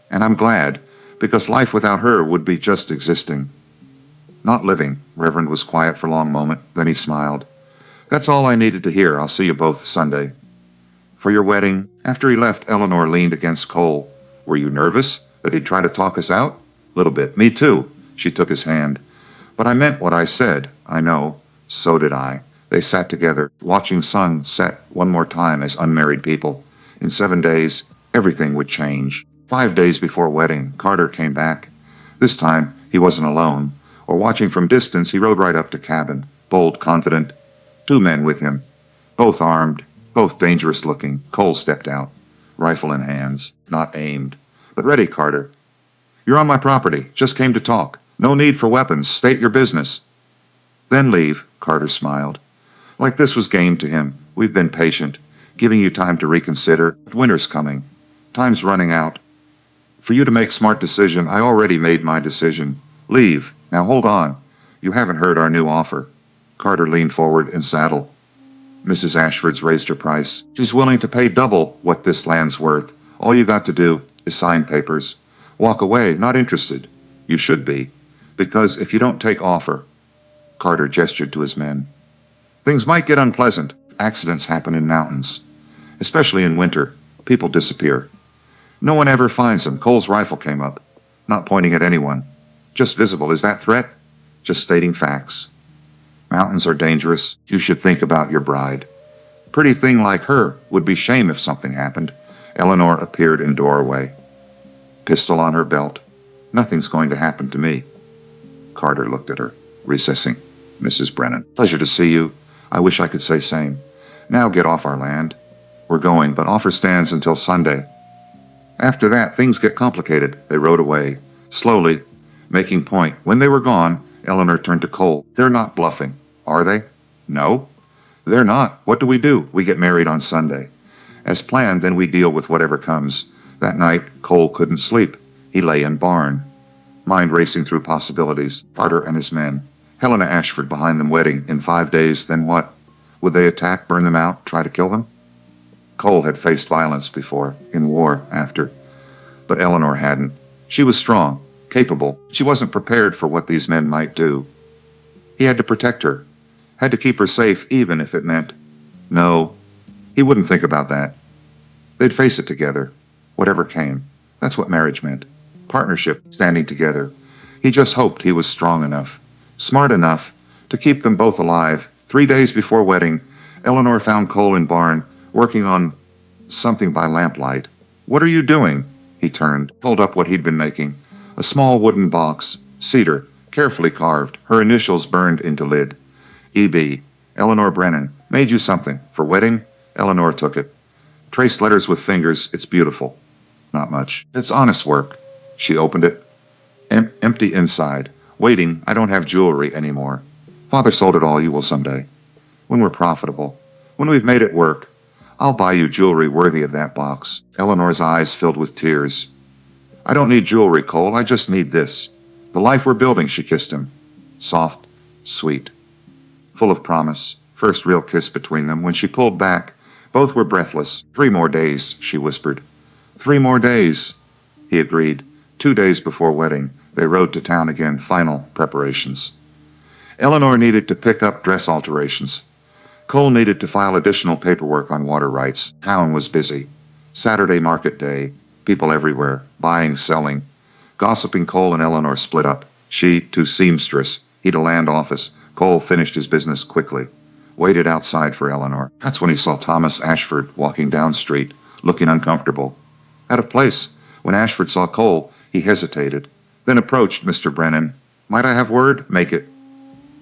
And I'm glad, because life without her would be just existing. Not living. Reverend was quiet for a long moment. Then he smiled. That's all I needed to hear. I'll see you both Sunday. For your wedding? After he left, Eleanor leaned against Cole. Were you nervous that he'd try to talk us out? Little bit. Me too. She took his hand. But I meant what I said. I know. So did I. They sat together, watching sun set one more time as unmarried people. In 7 days, everything would change. 5 days before wedding, Carter came back. This time, he wasn't alone. Or watching from distance, he rode right up to cabin, bold, confident. 2 men with him, both armed, both dangerous looking. Cole stepped out, rifle in hands, not aimed. But ready, Carter. You're on my property. Just came to talk. No need for weapons. State your business. Then leave, Carter smiled. Like this was game to him. We've been patient, giving you time to reconsider. But winter's coming. Time's running out. For you to make smart decision, I already made my decision. Leave. Now hold on. You haven't heard our new offer. Carter leaned forward in saddle. Mrs. Ashford's raised her price. She's willing to pay double what this land's worth. All you got to do is sign papers. Walk away, not interested. You should be. Because if you don't take offer, Carter gestured to his men. Things might get unpleasant. Accidents happen in mountains. Especially in winter. People disappear. No one ever finds them. Cole's rifle came up. Not pointing at anyone. Just visible. Is that threat? Just stating facts. Mountains are dangerous. You should think about your bride. Pretty thing like her would be shame if something happened. Eleanor appeared in doorway. Pistol on her belt. Nothing's going to happen to me. Carter looked at her, recessing. Mrs. Brennan. Pleasure to see you. I wish I could say same. Now get off our land. We're going, but offer stands until Sunday. After that, things get complicated. They rode away, slowly, making point. When they were gone, Eleanor turned to Cole. They're not bluffing, are they? No. They're not. What do? We get married on Sunday. As planned, then we deal with whatever comes. That night, Cole couldn't sleep. He lay in barn, mind racing through possibilities. Carter and his men. Helena Ashford behind them wedding. In 5 days, then what? Would they attack, burn them out, try to kill them? Cole had faced violence before, in war, after. But Eleanor hadn't. She was strong, capable. She wasn't prepared for what these men might do. He had to protect her. Had to keep her safe, even if it meant... No, he wouldn't think about that. They'd face it together, whatever came. That's what marriage meant. Partnership, standing together. He just hoped he was strong enough, smart enough, to keep them both alive. 3 days before wedding, Eleanor found Cole in barn, working on something by lamplight. "What are you doing?" He turned, pulled up what he'd been making. A small wooden box, cedar, carefully carved, her initials burned into lid. E.B. Eleanor Brennan. Made you something. For wedding? Eleanor took it. Traced letters with fingers. It's beautiful. Not much. It's honest work. She opened it. Empty inside. Waiting. I don't have jewelry anymore. Father sold it all. You will someday. When we're profitable. When we've made it work. I'll buy you jewelry worthy of that box. Eleanor's eyes filled with tears. I don't need jewelry, Cole. I just need this. The life we're building, she kissed him. Soft, sweet, full of promise. First real kiss between them. When she pulled back, both were breathless. 3 more days, she whispered. 3 more days, he agreed. 2 days before wedding, they rode to town again, final preparations. Eleanor needed to pick up dress alterations. Cole needed to file additional paperwork on water rights. Town was busy. Saturday market day. People everywhere. Buying, selling. Gossiping. Cole and Eleanor split up. She to seamstress. He to land office. Cole finished his business quickly. Waited outside for Eleanor. That's when he saw Thomas Ashford walking down street, looking uncomfortable. Out of place. When Ashford saw Cole, he hesitated. Then approached Mr. Brennan. Might I have word? Make it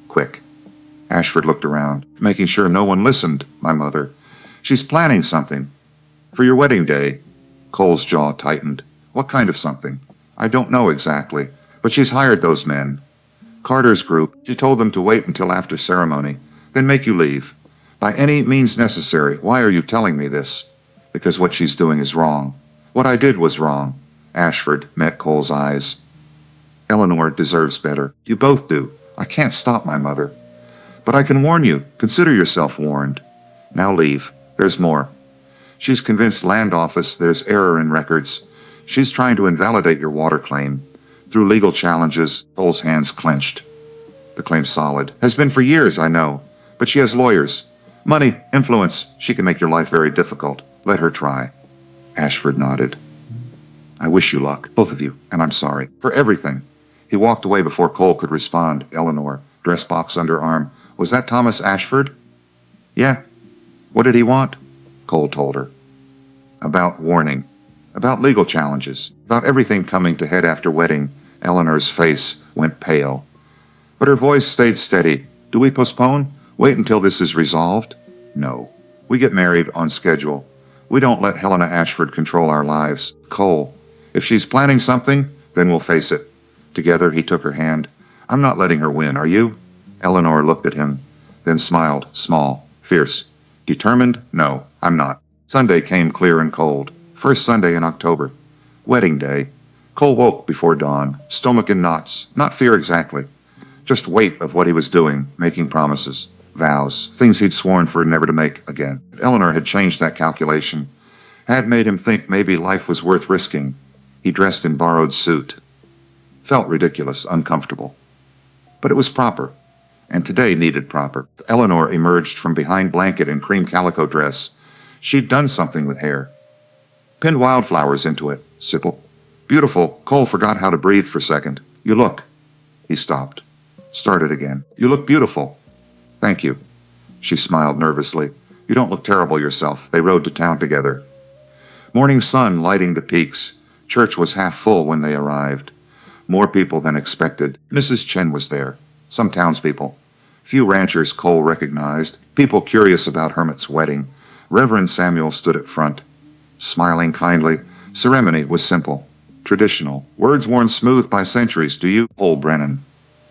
quick. Ashford looked around, making sure no one listened. My mother. She's planning something. For your wedding day. Cole's jaw tightened. What kind of something? I don't know exactly, but she's hired those men. Carter's group. She told them to wait until after ceremony, then make you leave. By any means necessary. Why are you telling me this? Because what she's doing is wrong. What I did was wrong. Ashford met Cole's eyes. Eleanor deserves better. You both do. I can't stop my mother. But I can warn you. Consider yourself warned. Now leave. There's more. She's convinced land office there's error in records. She's trying to invalidate your water claim. Through legal challenges, Cole's hands clenched. The claim's solid. Has been for years, I know. But she has lawyers. Money, influence. She can make your life very difficult. Let her try. Ashford nodded. I wish you luck, both of you, and I'm sorry. For everything. He walked away before Cole could respond. Eleanor, dress box under arm. Was that Thomas Ashford? Yeah. What did he want? Cole told her. About warning. About legal challenges. About everything coming to head after wedding. Eleanor's face went pale. But her voice stayed steady. Do we postpone? Wait until this is resolved? No. We get married on schedule. We don't let Helena Ashford control our lives. Cole, if she's planning something, then we'll face it. Together, he took her hand. I'm not letting her win, are you? Eleanor looked at him, then smiled, small, fierce. Determined? No, I'm not. Sunday came clear and cold. First Sunday in October. Wedding day. Cole woke before dawn, stomach in knots. Not fear exactly. Just weight of what he was doing, making promises, vows, things he'd sworn for never to make again. Eleanor had changed that calculation, had made him think maybe life was worth risking. He dressed in borrowed suit. Felt ridiculous, uncomfortable. But it was proper. And today needed proper. Eleanor emerged from behind blanket and cream calico dress. She'd done something with hair. Pinned wildflowers into it. Simple. Beautiful. Cole forgot how to breathe for a second. You look. He stopped. Started again. You look beautiful. Thank you. She smiled nervously. You don't look terrible yourself. They rode to town together. Morning sun lighting the peaks. Church was half full when they arrived. More people than expected. Mrs. Chen was there. Some townspeople. Few ranchers Cole recognized. People curious about Hermit's wedding. Reverend Samuel stood at front. Smiling kindly. Ceremony was simple. Traditional. Words worn smooth by centuries. Do you? Cole Brennan.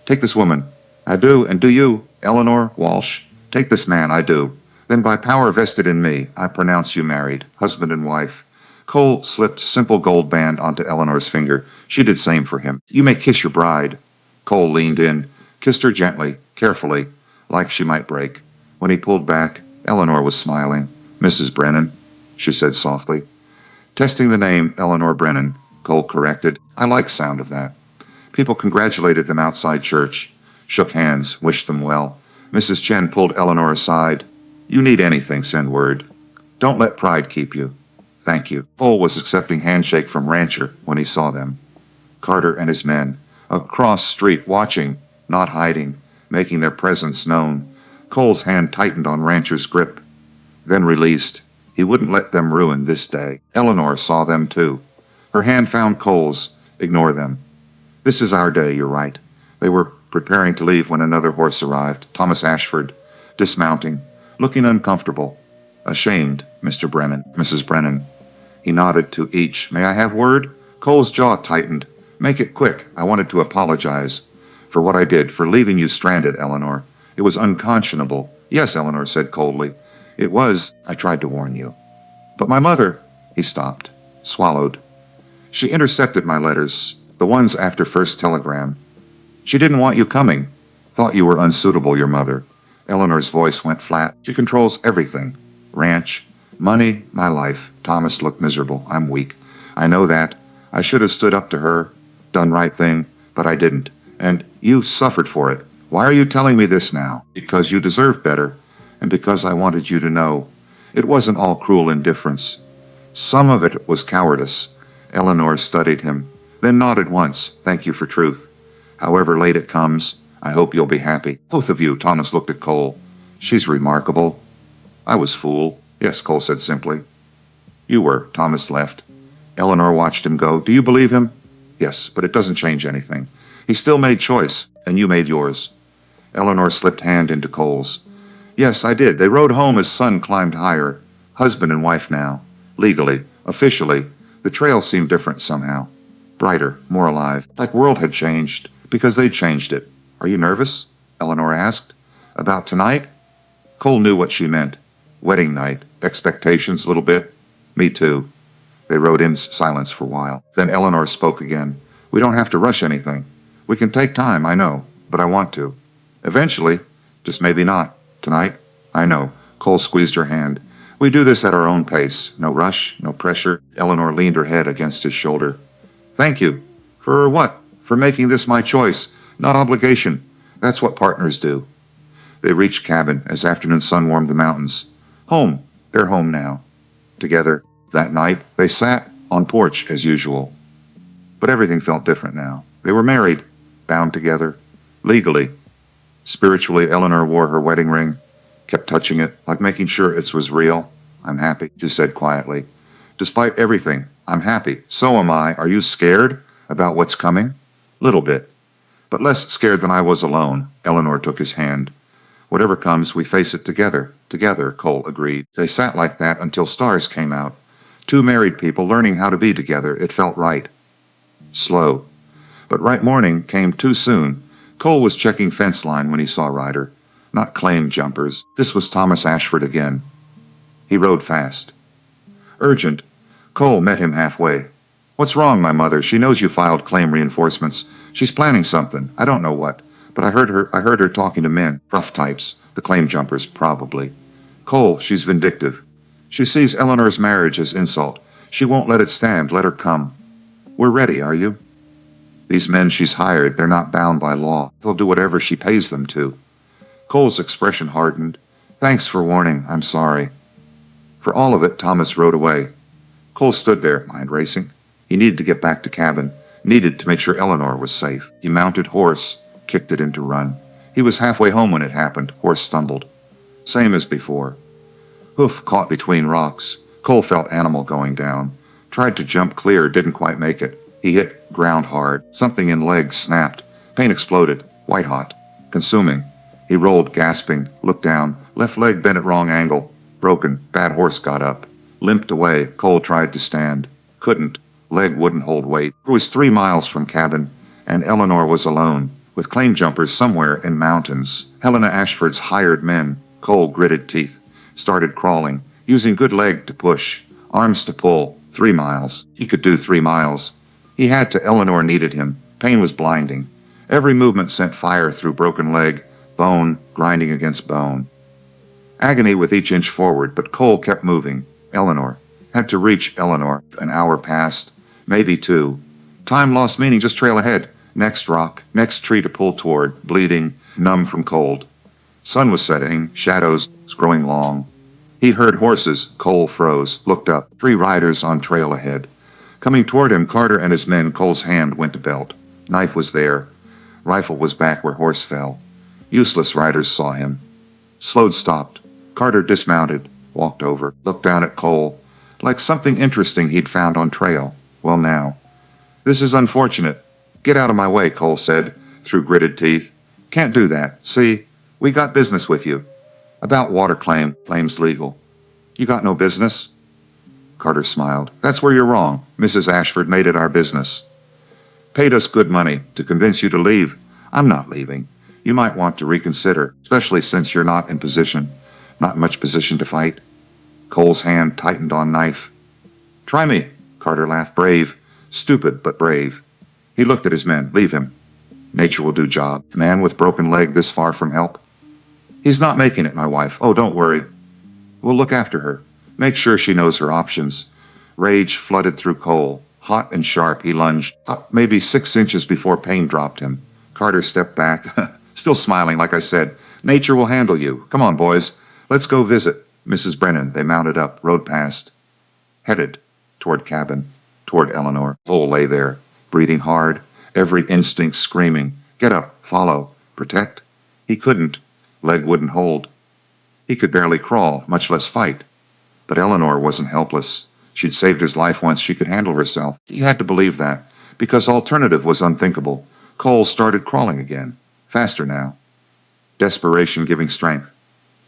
Take this woman. I do. And do you? Eleanor Walsh. Take this man. I do. Then by power vested in me, I pronounce you married, husband and wife. Cole slipped simple gold band onto Eleanor's finger. She did same for him. You may kiss your bride. Cole leaned in, kissed her gently, carefully, like she might break. When he pulled back, Eleanor was smiling. Mrs. Brennan, she said softly. Testing the name Eleanor Brennan, Cole corrected. I like sound of that. People congratulated them outside church, shook hands, wished them well. Mrs. Chen pulled Eleanor aside. You need anything, send word. Don't let pride keep you. Thank you. Cole was accepting handshake from Rancher when he saw them. Carter and his men, across street, watching, not hiding, making their presence known. Cole's hand tightened on Rancher's grip, then released. He wouldn't let them ruin this day. Eleanor saw them too. Her hand found Cole's. Ignore them. This is our day, you're right. They were preparing to leave when another horse arrived, Thomas Ashford, dismounting, looking uncomfortable. Ashamed, Mr. Brennan, Mrs. Brennan. He nodded to each. May I have word? Cole's jaw tightened. Make it quick. I wanted to apologize for what I did, for leaving you stranded, Eleanor. It was unconscionable. Yes, Eleanor said coldly. It was. I tried to warn you. But my mother... He stopped, swallowed. She intercepted my letters, the ones after first telegram. She didn't want you coming. Thought you were unsuitable, your mother. Eleanor's voice went flat. She controls everything. Ranch, money, my life. Thomas looked miserable. I'm weak. I know that. I should have stood up to her, done right thing, but I didn't. And you suffered for it. Why are you telling me this now? Because you deserve better, and because I wanted you to know. It wasn't all cruel indifference. Some of it was cowardice. Eleanor studied him, then nodded once. Thank you for truth. However late it comes, I hope you'll be happy. Both of you, Thomas looked at Cole. She's remarkable. I was fool. Yes, Cole said simply. You were. Thomas left. Eleanor watched him go. Do you believe him? Yes, but it doesn't change anything. He still made choice, and you made yours. Eleanor slipped hand into Cole's. Yes, I did. They rode home as sun climbed higher. Husband and wife now. Legally, officially, the trail seemed different somehow. Brighter, more alive. Like world had changed, because they'd changed it. Are you nervous? Eleanor asked. About tonight? Cole knew what she meant. Wedding night. Expectations, a little bit. Me too. They rode in silence for a while. Then Eleanor spoke again. We don't have to rush anything. We can take time, I know, but I want to. Eventually, just maybe not. Tonight? I know. Cole squeezed her hand. We do this at our own pace. No rush, no pressure. Eleanor leaned her head against his shoulder. Thank you. For what? For making this my choice, not obligation. That's what partners do. They reached cabin as afternoon sun warmed the mountains. Home. They're home now. Together. That night, they sat on porch as usual. But everything felt different now. They were married, bound together, legally. Spiritually, Eleanor wore her wedding ring, kept touching it, like making sure it was real. I'm happy, she said quietly. Despite everything, I'm happy. So am I. Are you scared about what's coming? Little bit. But less scared than I was alone. Eleanor took his hand. Whatever comes, we face it together. Together, Cole agreed. They sat like that until stars came out. Two married people learning how to be together. It felt right. Slow. But right morning came too soon. Cole was checking fence line when he saw Ryder. Not claim jumpers. This was Thomas Ashford again. He rode fast. Urgent. Cole met him halfway. What's wrong, my mother? She knows you filed claim reinforcements. She's planning something. I don't know what. But I heard her talking to men. Rough types. The claim jumpers, probably. Cole, she's vindictive. She sees Eleanor's marriage as insult. She won't let it stand. Let her come. We're ready, are you? These men she's hired, they're not bound by law. They'll do whatever she pays them to. Cole's expression hardened. Thanks for warning. I'm sorry. For all of it, Thomas rode away. Cole stood there, mind racing. He needed to get back to cabin. Needed to make sure Eleanor was safe. He mounted horse, kicked it into run. He was halfway home when it happened. Horse stumbled. Same as before. Hoof caught between rocks. Cole felt animal going down. Tried to jump clear, didn't quite make it. He hit ground hard. Something in legs snapped. Pain exploded. White hot. Consuming. He rolled, gasping. Looked down. Left leg bent at wrong angle. Broken. Bad horse got up. Limped away. Cole tried to stand. Couldn't. Leg wouldn't hold weight. It was 3 miles from cabin, and Eleanor was alone, with claim jumpers somewhere in mountains. Helena Ashford's hired men. Cole gritted teeth. started crawling, using good leg to push, arms to pull. 3 miles. He could do 3 miles. He had to. Eleanor needed him. Pain was blinding. Every movement sent fire through broken leg, bone grinding against bone. Agony with each inch forward, but Cole kept moving. Eleanor. Had to reach Eleanor. An hour passed, maybe 2. Time lost meaning. Just trail ahead. Next rock, next tree to pull toward, bleeding, numb from cold. Sun was setting, shadows growing long. He heard horses. Cole froze, looked up. 3 riders on trail ahead. Coming toward him, Carter and his men. Cole's hand went to belt. Knife was there. Rifle was back where horse fell. Useless riders saw him. Slowed, stopped. Carter dismounted, walked over, looked down at Cole, like something interesting he'd found on trail. Well, now. This is unfortunate. Get out of my way, Cole said, through gritted teeth. Can't do that. See, we got business with you. About water claims legal. You got no business? Carter smiled. That's where you're wrong. Mrs. Ashford made it our business. Paid us good money to convince you to leave. I'm not leaving. You might want to reconsider, especially since you're not in position. Not much position to fight. Cole's hand tightened on knife. Try me, Carter laughed. Brave. Stupid, but brave. He looked at his men. Leave him. Nature will do job. Man with broken leg this far from help. He's not making it, my wife. Oh, don't worry. We'll look after her. Make sure she knows her options. Rage flooded through Cole. Hot and sharp, he lunged, up maybe 6 inches before pain dropped him. Carter stepped back, still smiling, like I said. Nature will handle you. Come on, boys. Let's go visit Mrs. Brennan. They mounted up, rode past. Headed toward cabin, toward Eleanor. Cole lay there, breathing hard, every instinct screaming. Get up, follow, protect. He couldn't. Leg wouldn't hold. He could barely crawl, much less fight. But Eleanor wasn't helpless. She'd saved his life once. She could handle herself. He had to believe that, because alternative was unthinkable. Cole started crawling again, faster now. Desperation giving strength.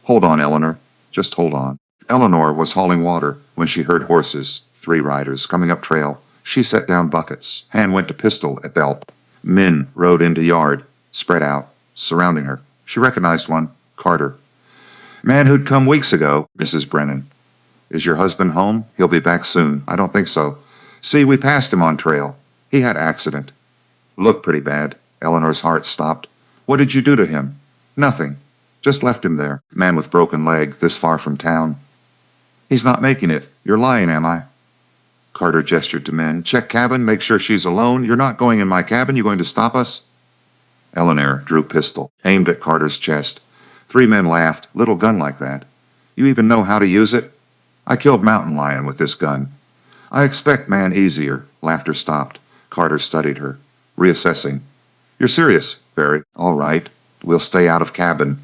Hold on, Eleanor. Just hold on. Eleanor was hauling water when she heard horses, 3 riders, coming up trail. She set down buckets. Hand went to pistol at belt. Men rode into yard, spread out, surrounding her. She recognized one, Carter. Man who'd come weeks ago, Mrs. Brennan. Is your husband home? He'll be back soon. I don't think so. See, we passed him on trail. He had accident. Looked pretty bad. Eleanor's heart stopped. What did you do to him? Nothing. Just left him there. Man with broken leg, this far from town. He's not making it. You're lying, am I? Carter gestured to men. Check cabin, make sure she's alone. You're not going in my cabin. You going to stop us? Eleanor drew pistol, aimed at Carter's chest. 3 men laughed. Little gun like that. You even know how to use it? I killed mountain lion with this gun. I expect man easier. Laughter stopped. Carter studied her, reassessing. You're serious? Very. All right. We'll stay out of cabin.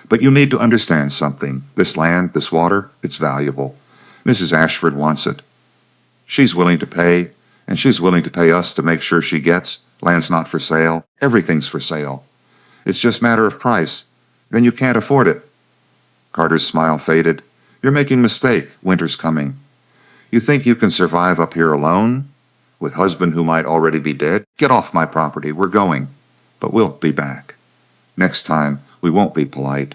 But you need to understand something. This land, this water, it's valuable. Mrs. Ashford wants it. She's willing to pay, and she's willing to pay us to make sure she gets. Land's not for sale. Everything's for sale. It's just matter of price. Then you can't afford it. Carter's smile faded. You're making a mistake. Winter's coming. You think you can survive up here alone? With husband who might already be dead? Get off my property. We're going. But we'll be back. Next time, we won't be polite.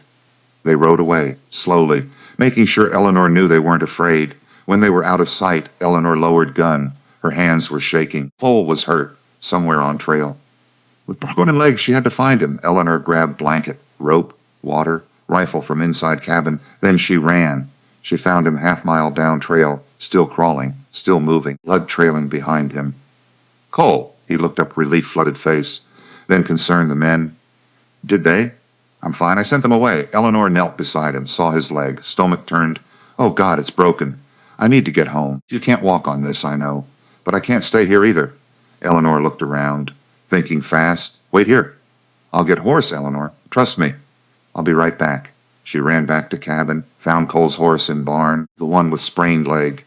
They rode away, slowly, making sure Eleanor knew they weren't afraid. When they were out of sight, Eleanor lowered gun. Her hands were shaking. Cole was hurt, somewhere on trail. With broken legs, she had to find him. Eleanor grabbed blanket, rope, water, rifle from inside cabin. Then she ran. She found him half-mile down trail, still crawling, still moving, blood trailing behind him. Cole, he looked up, relief-flooded face, then concerned the men. Did they? I'm fine. I sent them away. Eleanor knelt beside him, saw his leg, stomach turned. Oh, God, it's broken. I need to get home. You can't walk on this, I know. But I can't stay here either. Eleanor looked around, thinking fast. Wait here. I'll get horse, Eleanor. Trust me. I'll be right back. She ran back to cabin, found Cole's horse in barn, the one with sprained leg,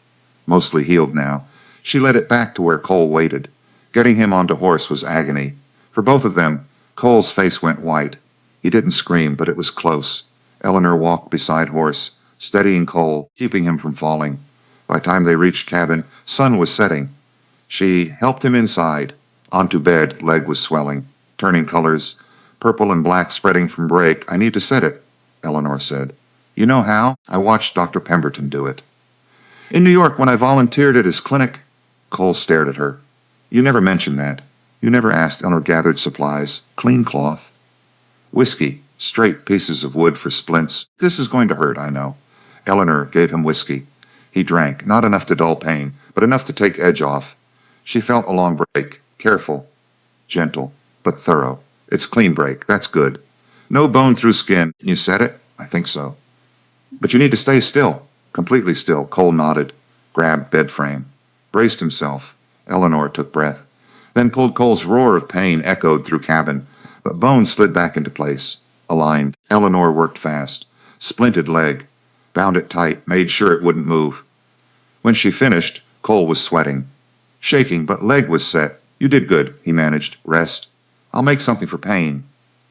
mostly healed now. She led it back to where Cole waited. Getting him onto horse was agony. For both of them, Cole's face went white. He didn't scream, but it was close. Eleanor walked beside horse, steadying Cole, keeping him from falling. By the time they reached cabin, sun was setting. She helped him inside. Onto bed, leg was swelling, turning colors, purple and black spreading from break. I need to set it, Eleanor said. You know how? I watched Dr. Pemberton do it. In New York, when I volunteered at his clinic. Cole stared at her. You never mentioned that. You never asked Eleanor gathered supplies. Clean cloth. Whiskey. Straight pieces of wood for splints. This is going to hurt, I know. Eleanor gave him whiskey. He drank, not enough to dull pain, but enough to take edge off. She felt a long break. Careful. Gentle, but thorough. It's clean break. That's good. No bone through skin. You said it? I think so. But you need to stay still. Completely still. Cole nodded. Grabbed bed frame. Braced himself. Eleanor took breath. Then pulled. Cole's roar of pain echoed through cabin, but bone slid back into place. Aligned. Eleanor worked fast. Splinted leg. Bound it tight. Made sure it wouldn't move. When she finished, Cole was sweating. Shaking, but leg was set. You did good, he managed. Rest. I'll make something for pain.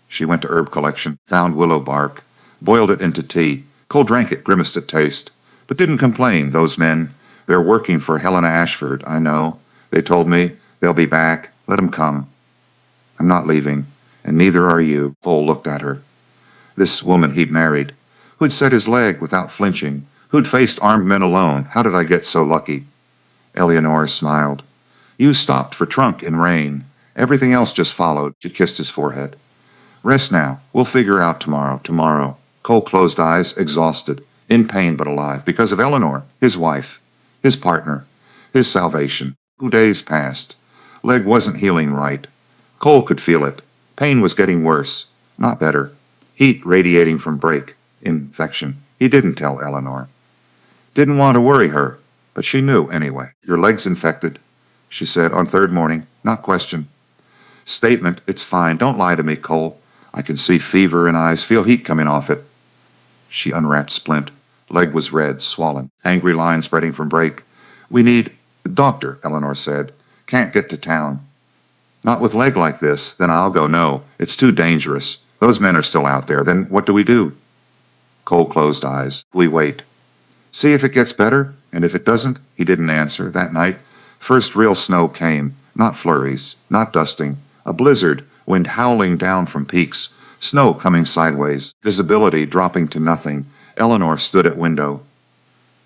She went to herb collection. Found willow bark. Boiled it into tea. Cole drank it, grimaced at taste. But didn't complain, those men. They're working for Helena Ashford, I know. They told me they'll be back. Let 'em come. I'm not leaving, and neither are you. Cole looked at her. This woman he'd married, who'd set his leg without flinching, who'd faced armed men alone. How did I get so lucky? Eleanor smiled. You stopped for trunk in rain. Everything else just followed. She kissed his forehead. Rest now. We'll figure out tomorrow. Tomorrow. Cole closed eyes, exhausted, in pain but alive, because of Eleanor, his wife, his partner, his salvation. 2 days passed. Leg wasn't healing right. Cole could feel it. Pain was getting worse, not better. Heat radiating from break. Infection. He didn't tell Eleanor. Didn't want to worry her, but she knew anyway. Your leg's infected, she said on third morning. Not question. Statement, it's fine. Don't lie to me, Cole. I can see fever in eyes, feel heat coming off it. She unwrapped splint. Leg was red, swollen. Angry line spreading from break. We need the doctor, Eleanor said. Can't get to town. Not with leg like this. Then I'll go. No, it's too dangerous. Those men are still out there. Then what do we do? Cole closed eyes. We wait. See if it gets better, and if it doesn't, he didn't answer. That night, first real snow came. Not flurries, not dusting. A blizzard, wind howling down from peaks. Snow coming sideways. Visibility dropping to nothing. Eleanor stood at window.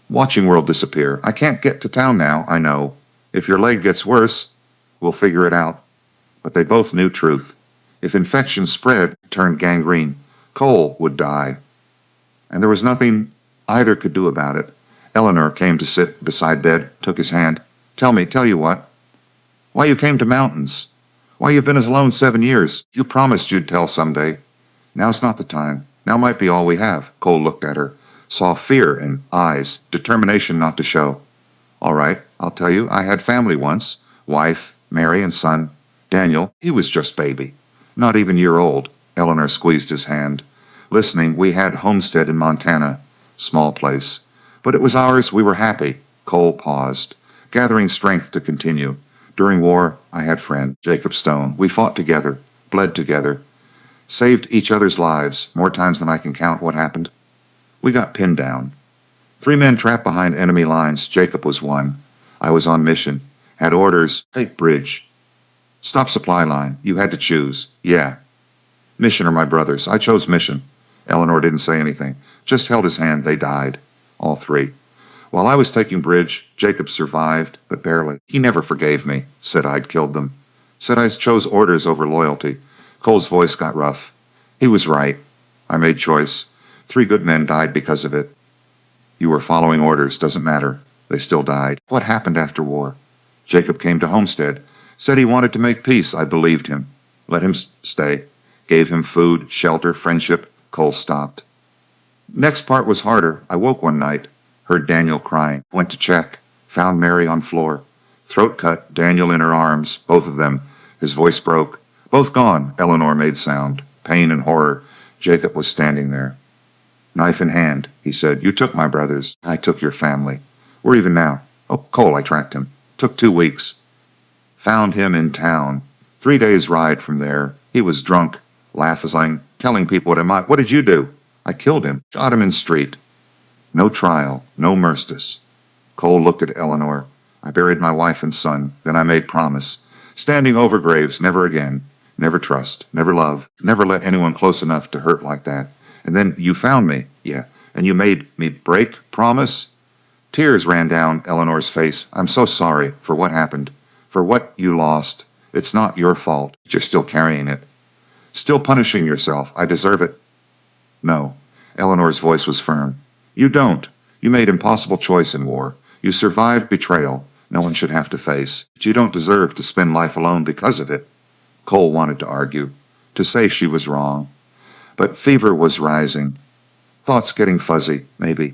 Watching world disappear. I can't get to town now, I know. If your leg gets worse, we'll figure it out. But they both knew truth. If infection spread, turned gangrene, Cole would die. And there was nothing either could do about it. Eleanor came to sit beside bed, took his hand. Tell you what. Why you came to mountains? Why you've been as alone 7 years? You promised you'd tell someday. Now's not the time. Now might be all we have. Cole looked at her, saw fear in eyes, determination not to show. All right, I'll tell you, I had family once. Wife, Mary, and son. Daniel, he was just baby. Not even year old. Eleanor squeezed his hand. Listening, we had homestead in Montana. Small place. But it was ours, we were happy. Cole paused, gathering strength to continue. During war, I had friend, Jacob Stone. We fought together, bled together, saved each other's lives, more times than I can count. What happened? We got pinned down. 3 men trapped behind enemy lines. Jacob was one. I was on mission. Had orders, take bridge. Stop supply line. You had to choose. Yeah. Mission or my brothers. I chose mission. Eleanor didn't say anything, just held his hand. They died, all 3. While I was taking bridge, Jacob survived, but barely. He never forgave me, said I'd killed them. Said I chose orders over loyalty. Cole's voice got rough. He was right. I made choice. 3 good men died because of it. You were following orders, doesn't matter. They still died. What happened after war? Jacob came to Homestead. Said he wanted to make peace. I believed him. Let him stay. Gave him food, shelter, friendship. Cole stopped. Next part was harder. I woke one night. Heard Daniel crying. Went to check. Found Mary on floor. Throat cut. Daniel in her arms. Both of them. His voice broke. Both gone. Eleanor made sound. Pain and horror. Jacob was standing there. Knife in hand, he said. You took my brothers. I took your family. Where even now? Oh, Cole, I tracked him. Took 2 weeks. Found him in town. 3 days' ride from there. He was drunk, laughing, telling people what I might. What did you do? I killed him. Shot him in street. No trial. No merciless. Cole looked at Eleanor. I buried my wife and son. Then I made promise. Standing over graves, never again. Never trust. Never love. Never let anyone close enough to hurt like that. And then you found me. Yeah. And you made me break promise? Tears ran down Eleanor's face. I'm so sorry for what happened, for what you lost. It's not your fault. You're still carrying it. Still punishing yourself. I deserve it. No. Eleanor's voice was firm. You don't. You made impossible choice in war. You survived betrayal no one should have to face. But you don't deserve to spend life alone because of it. Cole wanted to argue, to say she was wrong. But fever was rising. Thoughts getting fuzzy, maybe.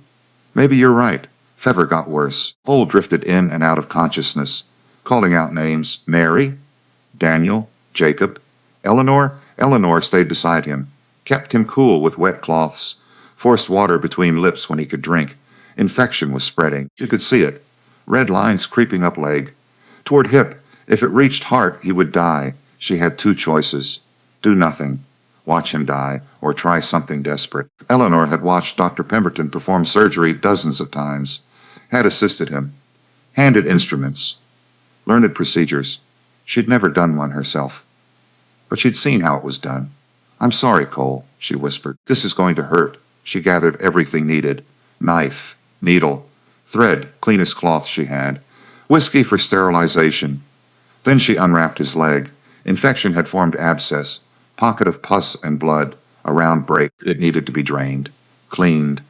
Maybe you're right. Fever got worse. Cole drifted in and out of consciousness, calling out names. Mary, Daniel, Jacob, Eleanor. Eleanor stayed beside him, kept him cool with wet cloths, forced water between lips when he could drink. Infection was spreading. You could see it. Red lines creeping up leg. Toward hip. If it reached heart, he would die. She had two choices. Do nothing. Watch him die, or try something desperate. Eleanor had watched Dr. Pemberton perform surgery dozens of times, had assisted him, handed instruments, learned procedures. She'd never done one herself, but she'd seen how it was done. I'm sorry, Cole, she whispered. This is going to hurt. She gathered everything needed. Knife, needle, thread, cleanest cloth she had, whiskey for sterilization. Then she unwrapped his leg. Infection had formed abscess, pocket of pus and blood, a round break. It needed to be drained, cleaned.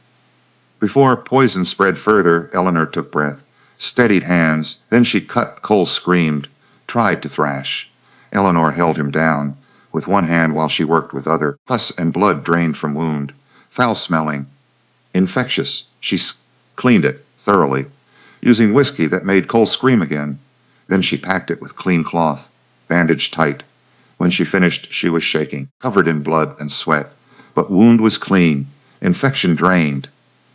Before poison spread further, Eleanor took breath, steadied hands. Then she cut. Cole screamed, tried to thrash. Eleanor held him down with one hand while she worked with other. Pus and blood drained from wound, foul-smelling, infectious. She cleaned it thoroughly, using whiskey that made Cole scream again. Then she packed it with clean cloth, bandaged tight. When she finished, she was shaking, covered in blood and sweat. But wound was clean, infection drained.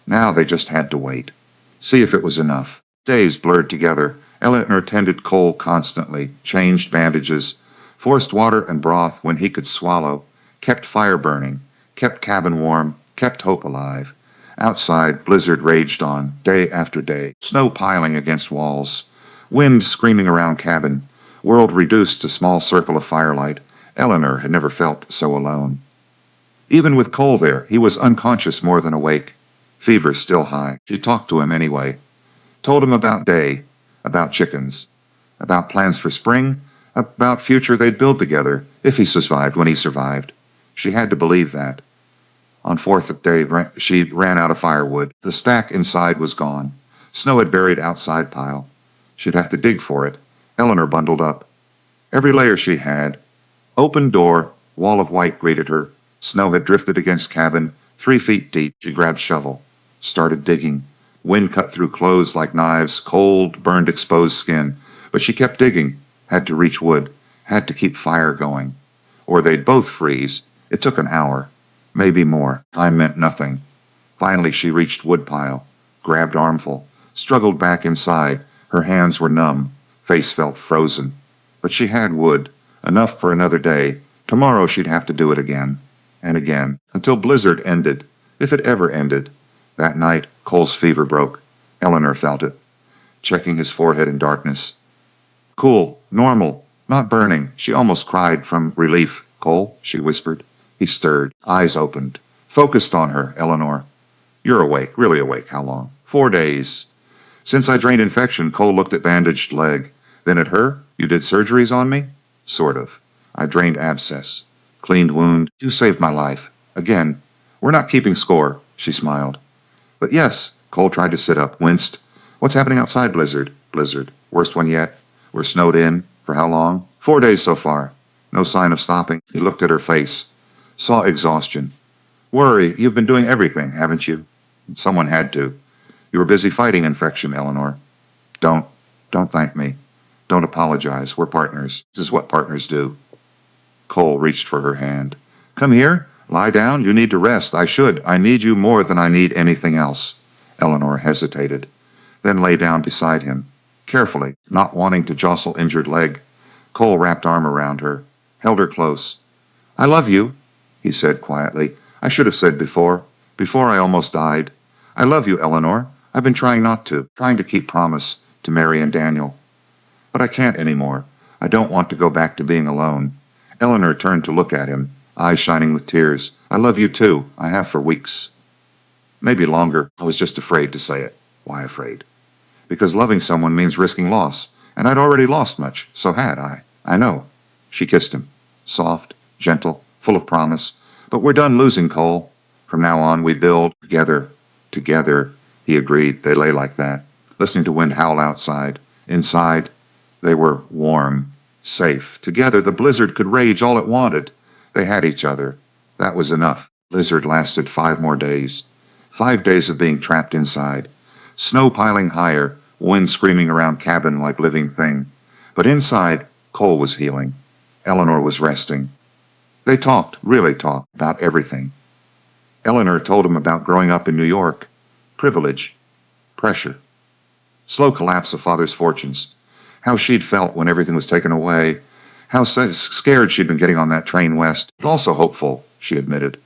Now they just had to wait, see if it was enough. Days blurred together. Eleanor tended Cole constantly, changed bandages, forced water and broth when he could swallow, kept fire burning, kept cabin warm, kept hope alive. Outside, blizzard raged on, day after day, snow piling against walls, wind screaming around cabin, world reduced to small circle of firelight. Eleanor had never felt so alone. Even with Cole there, he was unconscious more than awake. Fever still high. She talked to him anyway. Told him about Day, about chickens, about plans for spring, about future they'd build together, if he survived when he survived. She had to believe that. On fourth day, she ran out of firewood. The stack inside was gone. Snow had buried outside pile. She'd have to dig for it. Eleanor bundled up. Every layer she had. Open door, wall of white greeted her. Snow had drifted against cabin, 3 feet deep. She grabbed shovel, started digging. Wind cut through clothes like knives, cold, burned exposed skin. But she kept digging, had to reach wood, had to keep fire going. Or they'd both freeze. It took an hour, maybe more. Time meant nothing. Finally she reached woodpile, grabbed armful, struggled back inside. Her hands were numb, face felt frozen. But she had wood, enough for another day. Tomorrow she'd have to do it again, and again, until blizzard ended, if it ever ended. That night, Cole's fever broke. Eleanor felt it, checking his forehead in darkness. Cool, normal, not burning. She almost cried from relief. Cole, she whispered. He stirred, eyes opened, focused on her. Eleanor, you're awake, really awake. How long? 4 days. Since I drained infection. Cole looked at bandaged leg. Then at her. You did surgeries on me? Sort of. I drained abscess, cleaned wound. You saved my life. Again. We're not keeping score, she smiled. But yes. Cole tried to sit up, winced. What's happening outside? Blizzard. Blizzard. Worst one yet? We're snowed in. For how long? 4 days so far. No sign of stopping. He looked at her face. Saw exhaustion. Worry. You've been doing everything, haven't you? Someone had to. You were busy fighting infection, Eleanor. Don't thank me. Don't apologize. We're partners. This is what partners do. Cole reached for her hand. Come here. Lie down. You need to rest. I should. I need you more than I need anything else. Eleanor hesitated, then lay down beside him, carefully, not wanting to jostle injured leg. Cole wrapped arm around her, held her close. I love you, he said quietly. I should have said before I almost died. I love you, Eleanor. I've been trying not to, trying to keep promise to Mary and Daniel. But I can't anymore. I don't want to go back to being alone. Eleanor turned to look at him, eyes shining with tears. I love you too. I have for weeks. Maybe longer. I was just afraid to say it. Why afraid? Because loving someone means risking loss, and I'd already lost much, so had I. I know. She kissed him. Soft, gentle, full of promise. But we're done losing, Cole. From now on, we build together. Together, he agreed. They lay like that, listening to wind howl outside. Inside, they were warm, safe. Together, the blizzard could rage all it wanted. They had each other. That was enough. Blizzard lasted 5 more days. 5 days of being trapped inside. Snow piling higher, wind screaming around cabin like living thing. But inside, Cole was healing. Eleanor was resting. They talked, really talked, about everything. Eleanor told him about growing up in New York. Privilege. Pressure. Slow collapse of father's fortunes. How she'd felt when everything was taken away. How scared she'd been getting on that train west. But also hopeful, she admitted.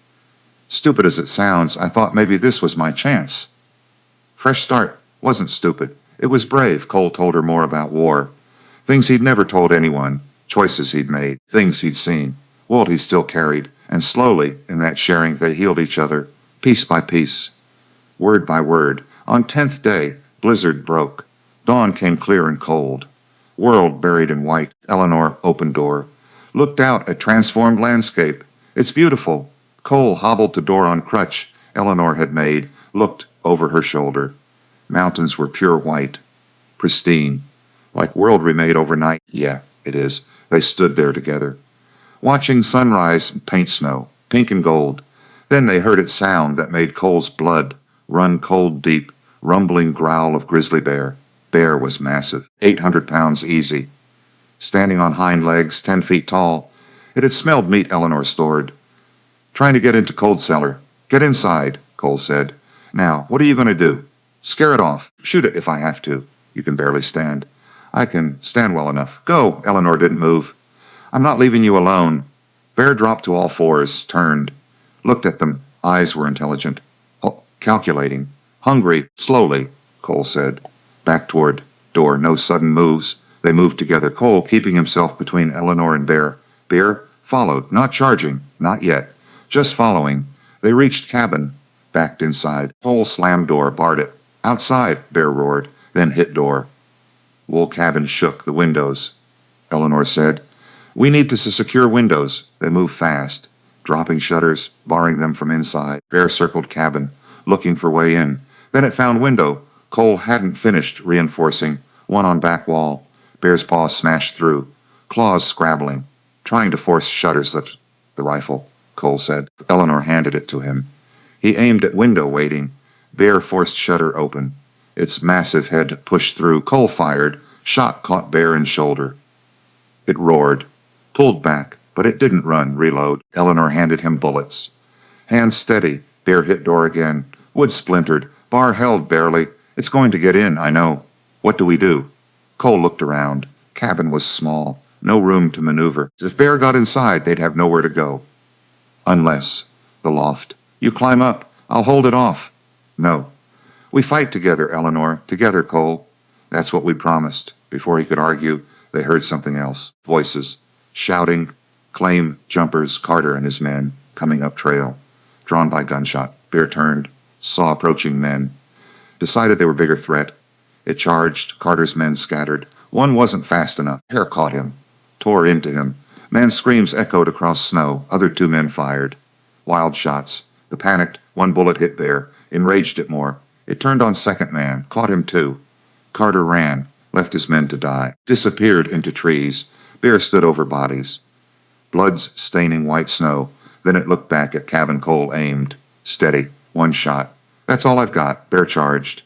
Stupid as it sounds, I thought maybe this was my chance. Fresh start wasn't stupid. It was brave. Cole told her more about war. Things he'd never told anyone. Choices he'd made. Things he'd seen. World he still carried. And slowly, in that sharing, they healed each other, piece by piece. Word by word. On 10th day, blizzard broke. Dawn came clear and cold. World buried in white. Eleanor, open door. Looked out at transformed landscape. It's beautiful. Cole hobbled to door on crutch Eleanor had made, looked over her shoulder. Mountains were pure white. Pristine. Like world remade overnight. Yeah, it is. They stood there together. Watching sunrise paint snow, pink and gold. Then they heard its sound that made Cole's blood run cold deep, rumbling growl of grizzly bear. Bear was massive, 800 pounds easy. Standing on hind legs, 10 feet tall, it had smelled meat Eleanor stored. Trying to get into cold cellar. Get inside, Cole said. Now, what are you going to do? Scare it off. Shoot it if I have to. You can barely stand. I can stand well enough. Go. Eleanor didn't move. I'm not leaving you alone. Bear dropped to all fours, turned, looked at them. Eyes were intelligent. Oh, calculating. Hungry. Slowly, Cole said. Back toward door. No sudden moves. They moved together. Cole keeping himself between Eleanor and Bear. Bear followed. Not charging. Not yet. Just following. They reached cabin. Backed inside. Cole slammed door. Barred it. Outside, Bear roared. Then hit door. Wool cabin shook. The windows. Eleanor said. We need to secure windows. They move fast, dropping shutters, barring them from inside. Bear circled cabin, looking for way in. Then it found window. Cole hadn't finished reinforcing. One on back wall. Bear's paw smashed through. Claws scrabbling, trying to force shutters. That the rifle, Cole said. Eleanor handed it to him. He aimed at window, waiting. Bear forced shutter open. Its massive head pushed through. Cole fired. Shot caught Bear in shoulder. It roared. Pulled back, but it didn't run. Reload. Eleanor handed him bullets. Hands steady. Bear hit door again. Wood splintered. Bar held barely. It's going to get in, I know. What do we do? Cole looked around. Cabin was small. No room to maneuver. If Bear got inside, they'd have nowhere to go. Unless. The loft. You climb up. I'll hold it off. No. We fight together, Eleanor. Together, Cole. That's what we promised. Before he could argue, they heard something else. Voices. Shouting, claim jumpers, Carter and his men, coming up trail. Drawn by gunshot. Bear turned, saw approaching men. Decided they were bigger threat. It charged. Carter's men scattered. One wasn't fast enough. Hair caught him. Tore into him. Man's screams echoed across snow. Other 2 men fired. Wild shots. The panicked, one bullet hit Bear. Enraged it more. It turned on second man. Caught him too. Carter ran. Left his men to die. Disappeared into trees. Bear stood over bodies. Blood's staining white snow. Then it looked back at cabin. Cole aimed. Steady. 1 shot. That's all I've got. Bear charged.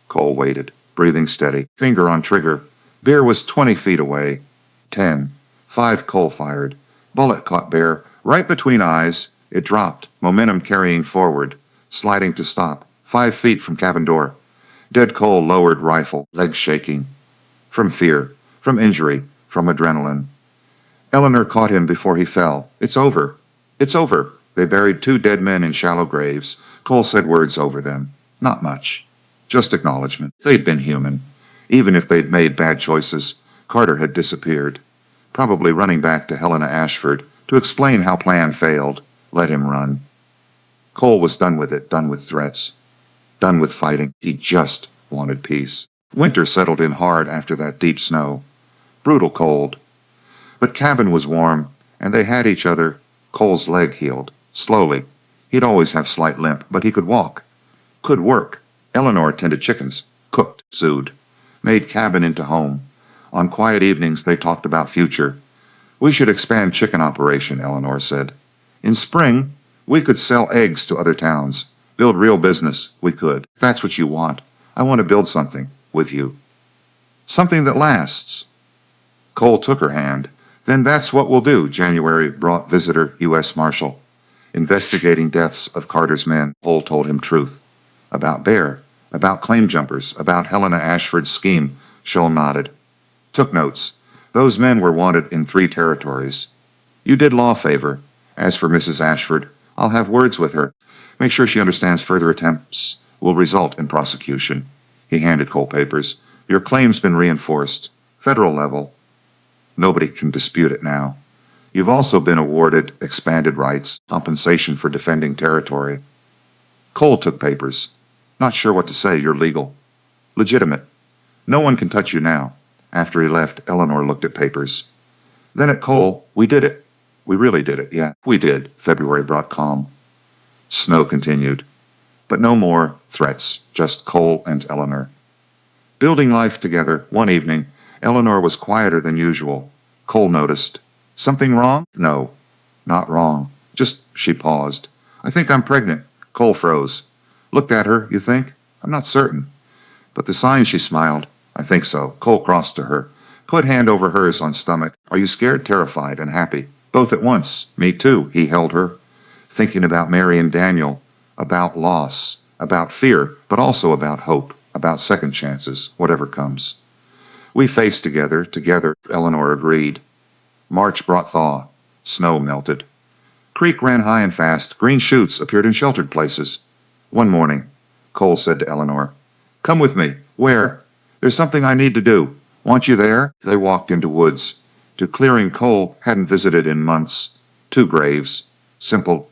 Cole waited, breathing steady. Finger on trigger. Bear was 20 feet away. 10. 5 Cole fired. Bullet caught Bear right between eyes. It dropped, momentum carrying forward, sliding to stop. 5 feet from cabin door. Dead Cole lowered rifle, legs shaking. From fear. From injury. From adrenaline. Eleanor caught him before he fell. It's over. It's over. They buried 2 dead men in shallow graves. Cole said words over them. Not much. Just acknowledgement. They'd been human. Even if they'd made bad choices, Carter had disappeared. Probably running back to Helena Ashford to explain how plan failed. Let him run. Cole was done with it, done with threats, done with fighting. He just wanted peace. Winter settled in hard after that deep snow. Brutal cold. But cabin was warm, and they had each other. Cole's leg healed. Slowly. He'd always have slight limp, but he could walk. Could work. Eleanor tended chickens. Cooked. Sewed. Made cabin into home. On quiet evenings, they talked about future. We should expand chicken operation, Eleanor said. In spring, we could sell eggs to other towns. Build real business. We could. If that's what you want. I want to build something with you. Something that lasts. Cole took her hand. Then that's what we'll do. January brought visitor U.S. Marshal. Investigating deaths of Carter's men. Cole told him truth. About Bear. About claim jumpers. About Helena Ashford's scheme. Scholl nodded. Took notes. Those men were wanted in 3 territories. You did law favor. As for Mrs. Ashford, I'll have words with her. Make sure she understands further attempts will result in prosecution. He handed Cole papers. Your claim's been reinforced. Federal level. Nobody can dispute it now. You've also been awarded expanded rights, compensation for defending territory. Cole took papers. Not sure what to say. You're legal. Legitimate. No one can touch you now. After he left, Eleanor looked at papers. Then at Cole, we did it. We really did it, yeah. We did. February brought calm. Snow continued. But no more threats, just Cole and Eleanor. Building life together, one evening, Eleanor was quieter than usual. Cole noticed. Something wrong? No, not wrong. Just, she paused. I think I'm pregnant. Cole froze. Looked at her, you think? I'm not certain. But the sign, she smiled. I think so. Cole crossed to her. Put hand over hers on stomach. Are you scared, terrified, and happy? Both at once. Me too, he held her. Thinking about Mary and Daniel, about loss, about fear, but also about hope, about second chances, whatever comes. We faced together, Eleanor agreed. March brought thaw. Snow melted. Creek ran high and fast. Green shoots appeared in sheltered places. One morning, Cole said to Eleanor, Come with me. Where? There's something I need to do. Want you there? They walked into woods, to clearing Cole hadn't visited in months. 2 graves. Simple.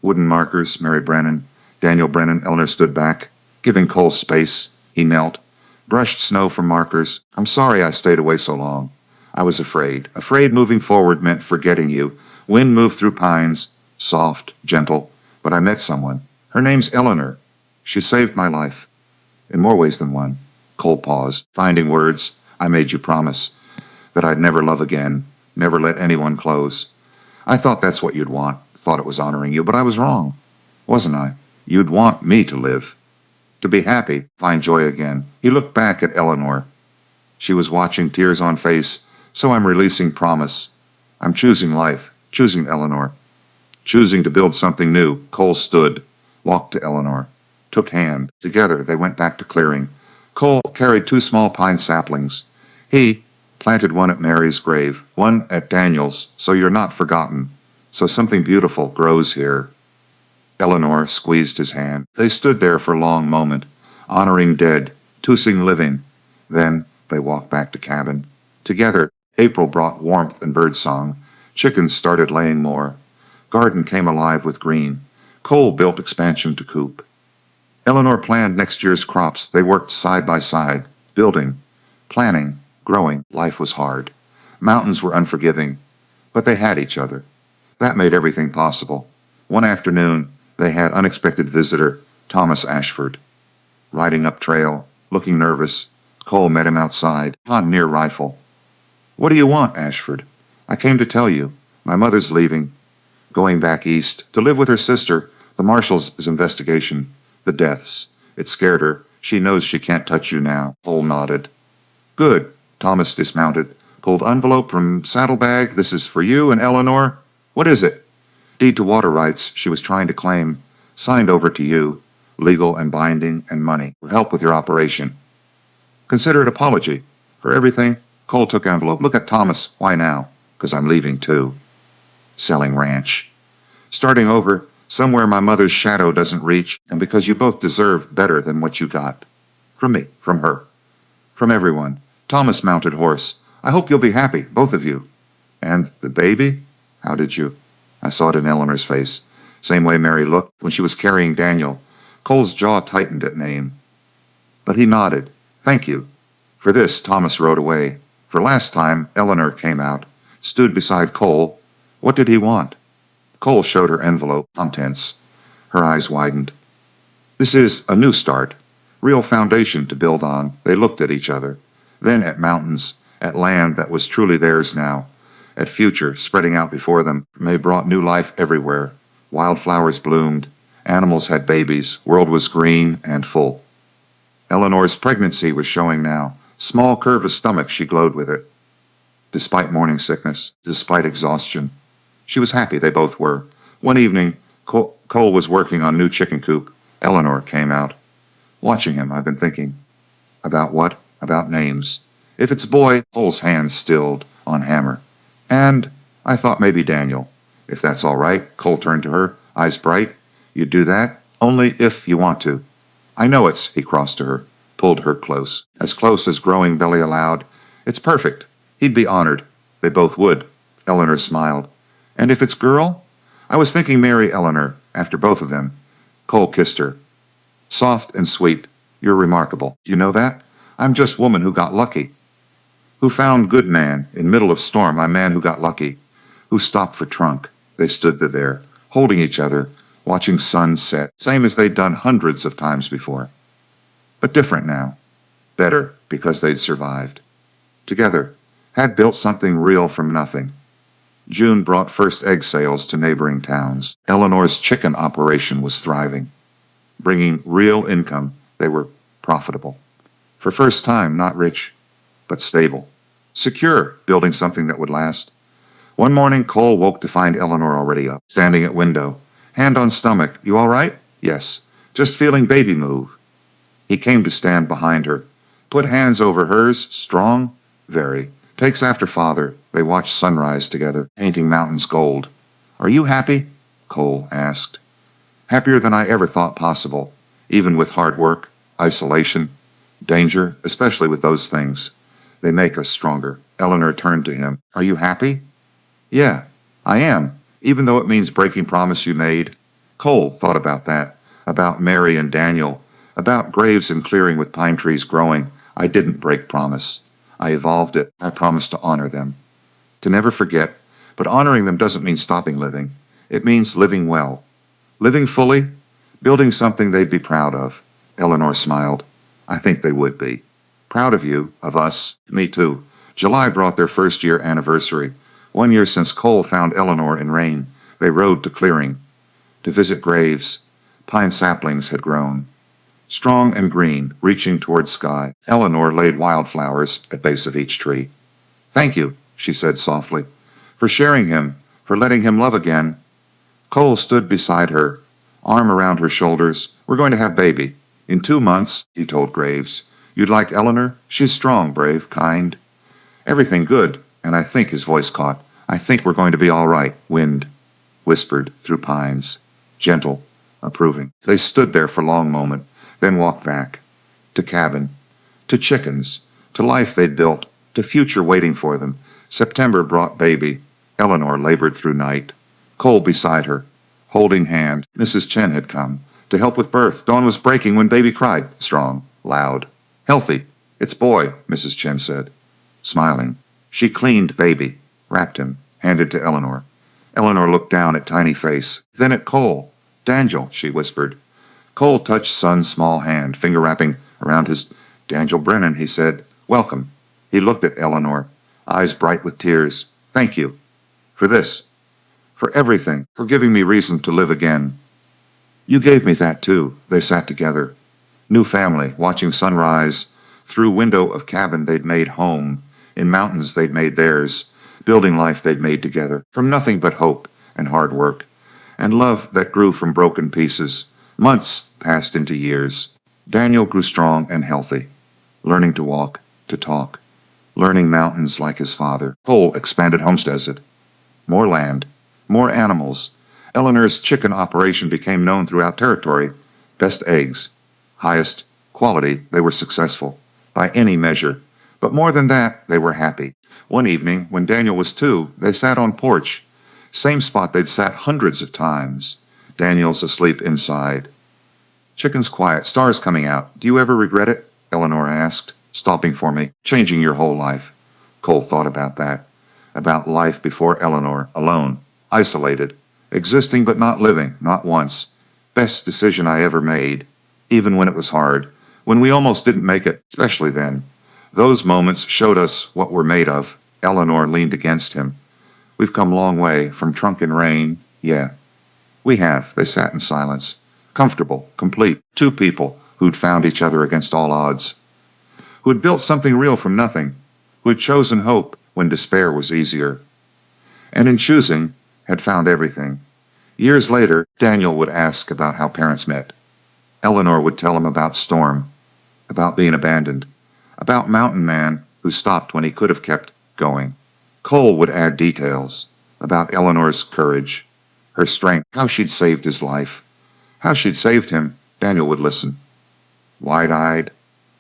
Wooden markers, Mary Brennan, Daniel Brennan. Eleanor stood back, giving Cole space. He knelt, brushed snow from markers. I'm sorry I stayed away so long. I was afraid. Afraid moving forward meant forgetting you. Wind moved through pines, soft, gentle. But I met someone. Her name's Eleanor. She saved my life. In more ways than one. Cole paused, finding words. I made you promise that I'd never love again, never let anyone close. I thought that's what you'd want, thought it was honoring you, but I was wrong, wasn't I? You'd want me to live, to be happy, find joy again. He looked back at Eleanor. She was watching, tears on face, so I'm releasing promise. I'm choosing life, choosing Eleanor, choosing to build something new. Cole stood, walked to Eleanor, took hand. Together they went back to clearing. Cole carried 2 small pine saplings. He planted one at Mary's grave, one at Daniel's, so you're not forgotten. So something beautiful grows here. Eleanor squeezed his hand. They stood there for a long moment, honoring dead, toosing living. Then they walked back to cabin. Together, April brought warmth and birdsong. Chickens started laying more. Garden came alive with green. Cole built expansion to coop. Eleanor planned next year's crops. They worked side by side, building, planning, growing. Life was hard. Mountains were unforgiving, but they had each other. That made everything possible. One afternoon, they had unexpected visitor, Thomas Ashford. Riding up trail, looking nervous, Cole met him outside, on near rifle. What do you want, Ashford? I came to tell you. My mother's leaving, going back east, to live with her sister. The marshal's investigation, the deaths. It scared her. She knows she can't touch you now. Cole nodded. Good. Thomas dismounted, pulled envelope from saddlebag. This is for you and Eleanor. What is it? Deed to water rights she was trying to claim. Signed over to you. Legal and binding and money. For help with your operation. Consider it apology. For everything. Cole took envelope. Look at Thomas. Why now? 'Cause I'm leaving too. Selling ranch. Starting over. Somewhere my mother's shadow doesn't reach. And because you both deserve better than what you got. From me. From her. From everyone. Thomas mounted horse. I hope you'll be happy, both of you. And the baby? How did you? I saw it in Eleanor's face. Same way Mary looked when she was carrying Daniel. Cole's jaw tightened at name. But he nodded. Thank you. For this, Thomas rode away. For last time, Eleanor came out, stood beside Cole. What did he want? Cole showed her envelope, contents. Her eyes widened. This is a new start. Real foundation to build on. They looked at each other. Then at mountains, at land that was truly theirs now, at future spreading out before them. They brought new life everywhere. Wildflowers bloomed. Animals had babies. World was green and full. Eleanor's pregnancy was showing now. Small curve of stomach, she glowed with it. Despite morning sickness, despite exhaustion. She was happy, they both were. One evening, Cole was working on new chicken coop. Eleanor came out. Watching him, I've been thinking. About what? About names. If it's boy, Cole's hands stilled on hammer. And I thought maybe Daniel. If that's all right, Cole turned to her, eyes bright. You'd do that? Only if you want to. I know it's, he crossed to her, pulled her close as growing belly allowed. It's perfect. He'd be honored. They both would. Eleanor smiled. And if it's girl? I was thinking Mary Eleanor, after both of them. Cole kissed her. Soft and sweet. You're remarkable. You know that? I'm just woman who got lucky. Who found good man in middle of storm, my man who got lucky. Who stopped for trunk. They stood there, holding each other, watching sun set, same as they'd done hundreds of times before. But different now. Better, because they'd survived. Together, had built something real from nothing. June brought first egg sales to neighboring towns. Eleanor's chicken operation was thriving. Bringing real income, they were profitable. For first time, not rich, but stable. Secure, building something that would last. One morning, Cole woke to find Eleanor already up, standing at window. Hand on stomach. You all right? Yes. Just feeling baby move. He came to stand behind her. Put hands over hers. Strong? Very. Takes after father. They watched sunrise together, painting mountains gold. Are you happy? Cole asked. Happier than I ever thought possible, even with hard work, isolation, danger, especially with those things. They make us stronger. Eleanor turned to him. Are you happy? Yeah, I am, even though it means breaking promise you made. Cole thought about that, about Mary and Daniel, about graves and clearing with pine trees growing. I didn't break promise. I evolved it. I promised to honor them. To never forget, but honoring them doesn't mean stopping living. It means living well. Living fully, building something they'd be proud of. Eleanor smiled. I think they would be. Proud of you, of us, me too. July brought their first-year anniversary. 1 year since Cole found Eleanor in rain. They rode to clearing, to visit graves. Pine saplings had grown, strong and green, reaching toward sky. Eleanor laid wildflowers at base of each tree. Thank you, she said softly, for sharing him, for letting him love again. Cole stood beside her, arm around her shoulders. We're going to have baby. In 2 months, he told Graves. You'd like Eleanor? She's strong, brave, kind. Everything good, and I think his voice caught. I think we're going to be all right. Wind whispered through pines, gentle, approving. They stood there for a long moment, then walked back. To cabin, to chickens, to life they'd built, to future waiting for them. September brought baby. Eleanor labored through night. Cole beside her, holding hand. Mrs. Chen had come to help with birth. Dawn was breaking when baby cried. Strong, loud, healthy. It's boy, Mrs. Chen said, smiling. She cleaned baby, wrapped him, handed to Eleanor. Eleanor looked down at tiny face, then at Cole. Daniel, she whispered. Cole touched son's small hand, finger wrapping around his. Daniel Brennan, he said. Welcome. He looked at Eleanor, eyes bright with tears. Thank you. For this. For everything. For giving me reason to live again. You gave me that too. They sat together. New family, watching sunrise. Through window of cabin they'd made home. In mountains they'd made theirs. Building life they'd made together. From nothing but hope and hard work. And love that grew from broken pieces. Months passed into years. Daniel grew strong and healthy. Learning to walk, to talk. Learning mountains like his father. Cole expanded homesteads. More land. More animals. Eleanor's chicken operation became known throughout territory. Best eggs. Highest quality. They were successful. By any measure. But more than that, they were happy. One evening, when Daniel was 2, they sat on porch. Same spot they'd sat hundreds of times. Daniel's asleep inside. Chicken's quiet. Star's coming out. Do you ever regret it? Eleanor asked, stopping for me. Changing your whole life. Cole thought about that. About life before Eleanor, alone, isolated, existing but not living, not once. Best decision I ever made, even when it was hard, when we almost didn't make it, especially then. Those moments showed us what we're made of. Eleanor leaned against him. We've come a long way, from Trunk and Rain. Yeah, we have. They sat in silence. Comfortable, complete. Two people who'd found each other against all odds. Who had built something real from nothing. Who had chosen hope when despair was easier. And in choosing, had found everything. Years later, Daniel would ask about how parents met. Eleanor would tell him about Storm, about being abandoned, about Mountain Man who stopped when he could have kept going. Cole would add details about Eleanor's courage, her strength, how she'd saved his life, how she'd saved him. Daniel would listen, wide-eyed,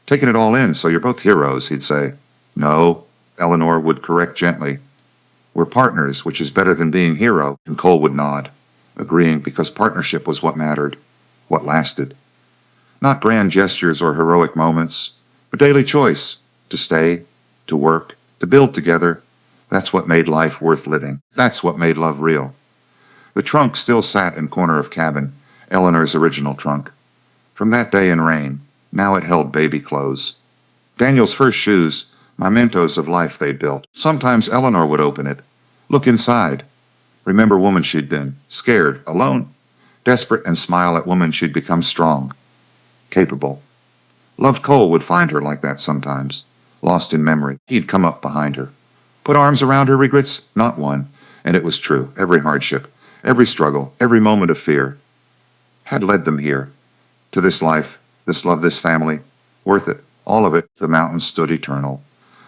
taking it all in. So you're both heroes, he'd say. No, Eleanor would correct gently. We're partners, which is better than being hero. And Cole would nod, agreeing because partnership was what mattered, what lasted. Not grand gestures or heroic moments, but daily choice to stay, to work, to build together. That's what made life worth living. That's what made love real. The trunk still sat in corner of cabin, Eleanor's original trunk. From that day in Rain, now it held baby clothes. Daniel's first shoes, mementos of life they'd built. Sometimes Eleanor would open it, look inside, remember woman she'd been, scared, alone, desperate, and smile at woman she'd become strong, capable. Loved Cole would find her like that sometimes, lost in memory. He'd come up behind her, put arms around her regrets, not one, and it was true. Every hardship, every struggle, every moment of fear had led them here, to this life, this love, this family. Worth it, all of it. The mountains stood eternal,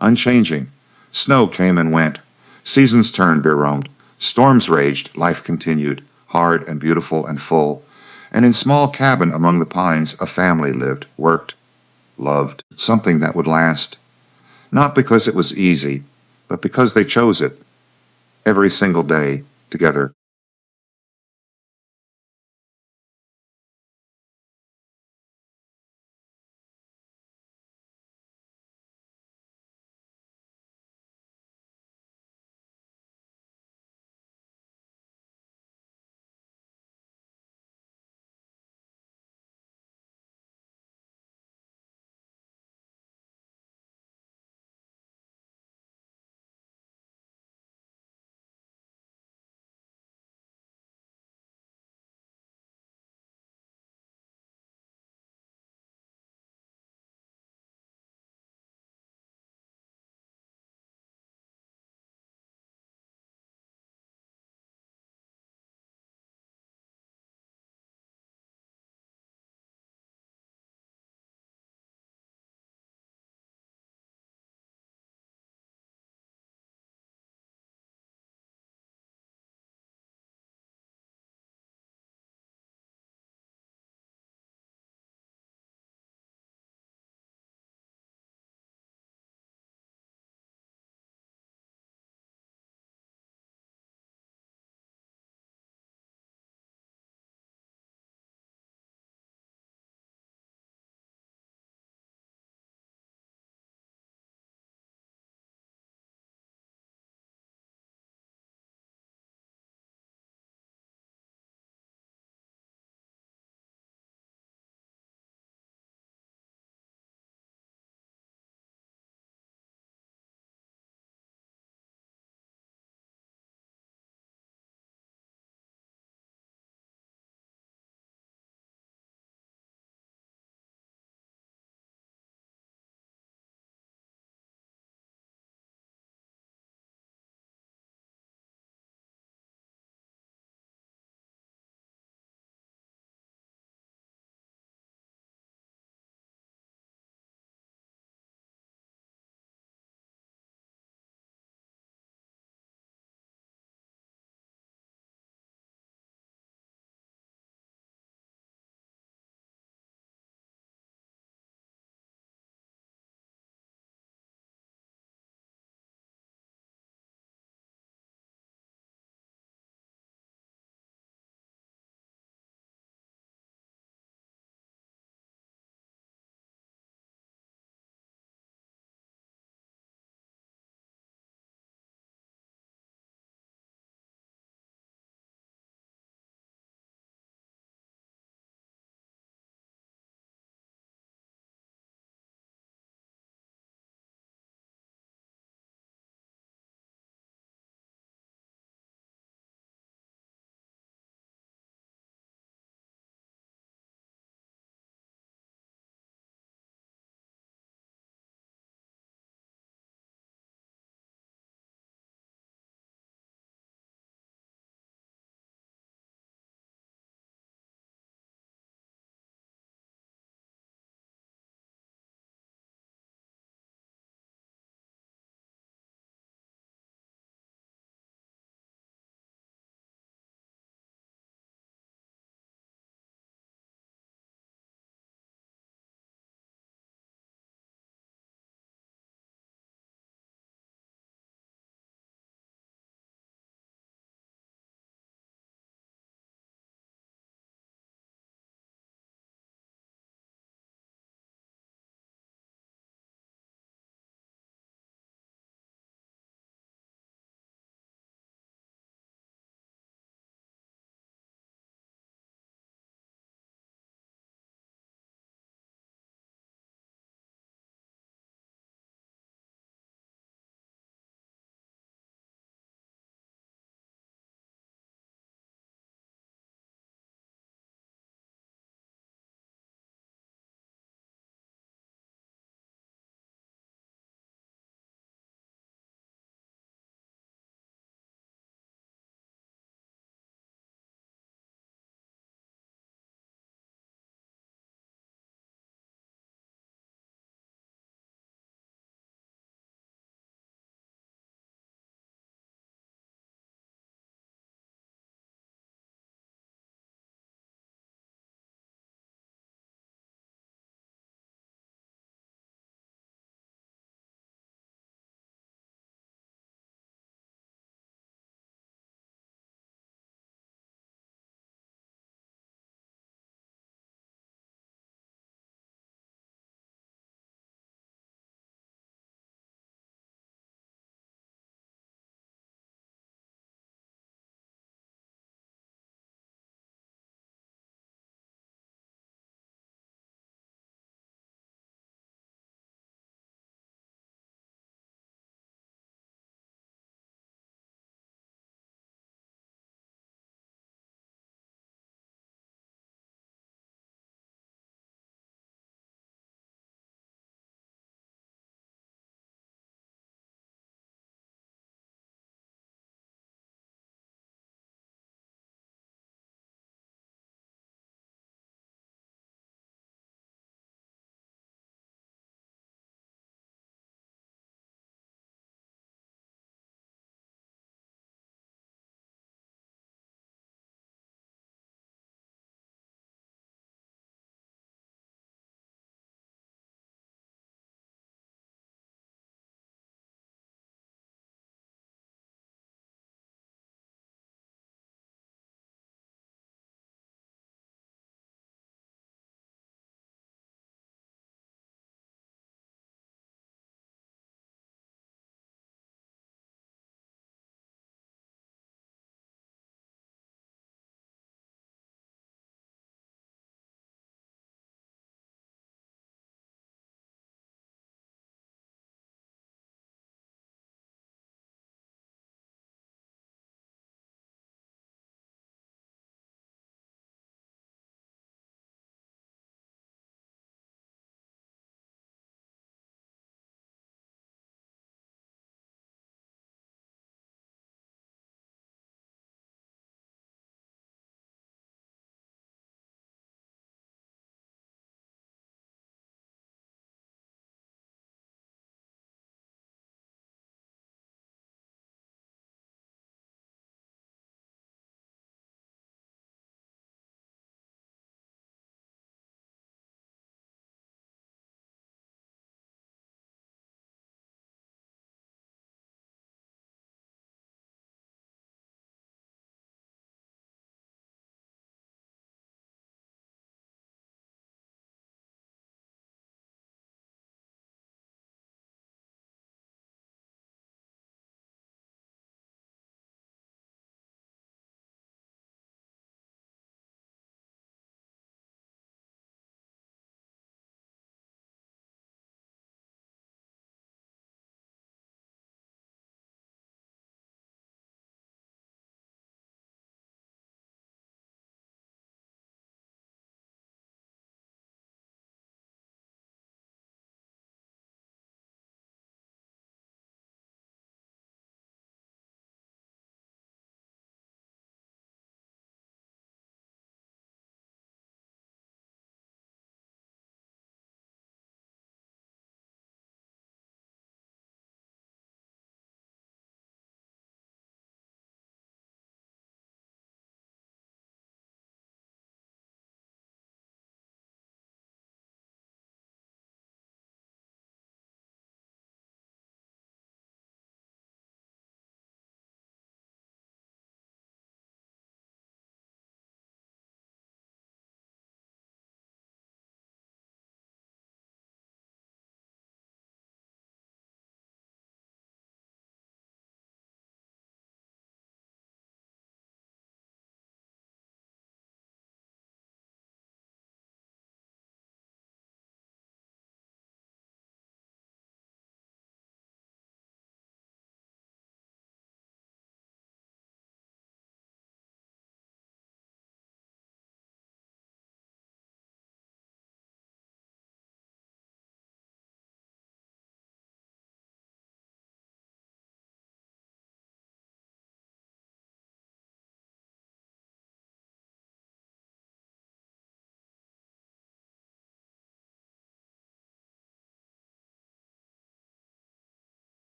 unchanging. Snow came and went. Seasons turned, bear-roamed. Storms raged. Life continued, hard and beautiful and full. And in small cabin among the pines, a family lived, worked, loved, something that would last. Not because it was easy, but because they chose it. Every single day, together.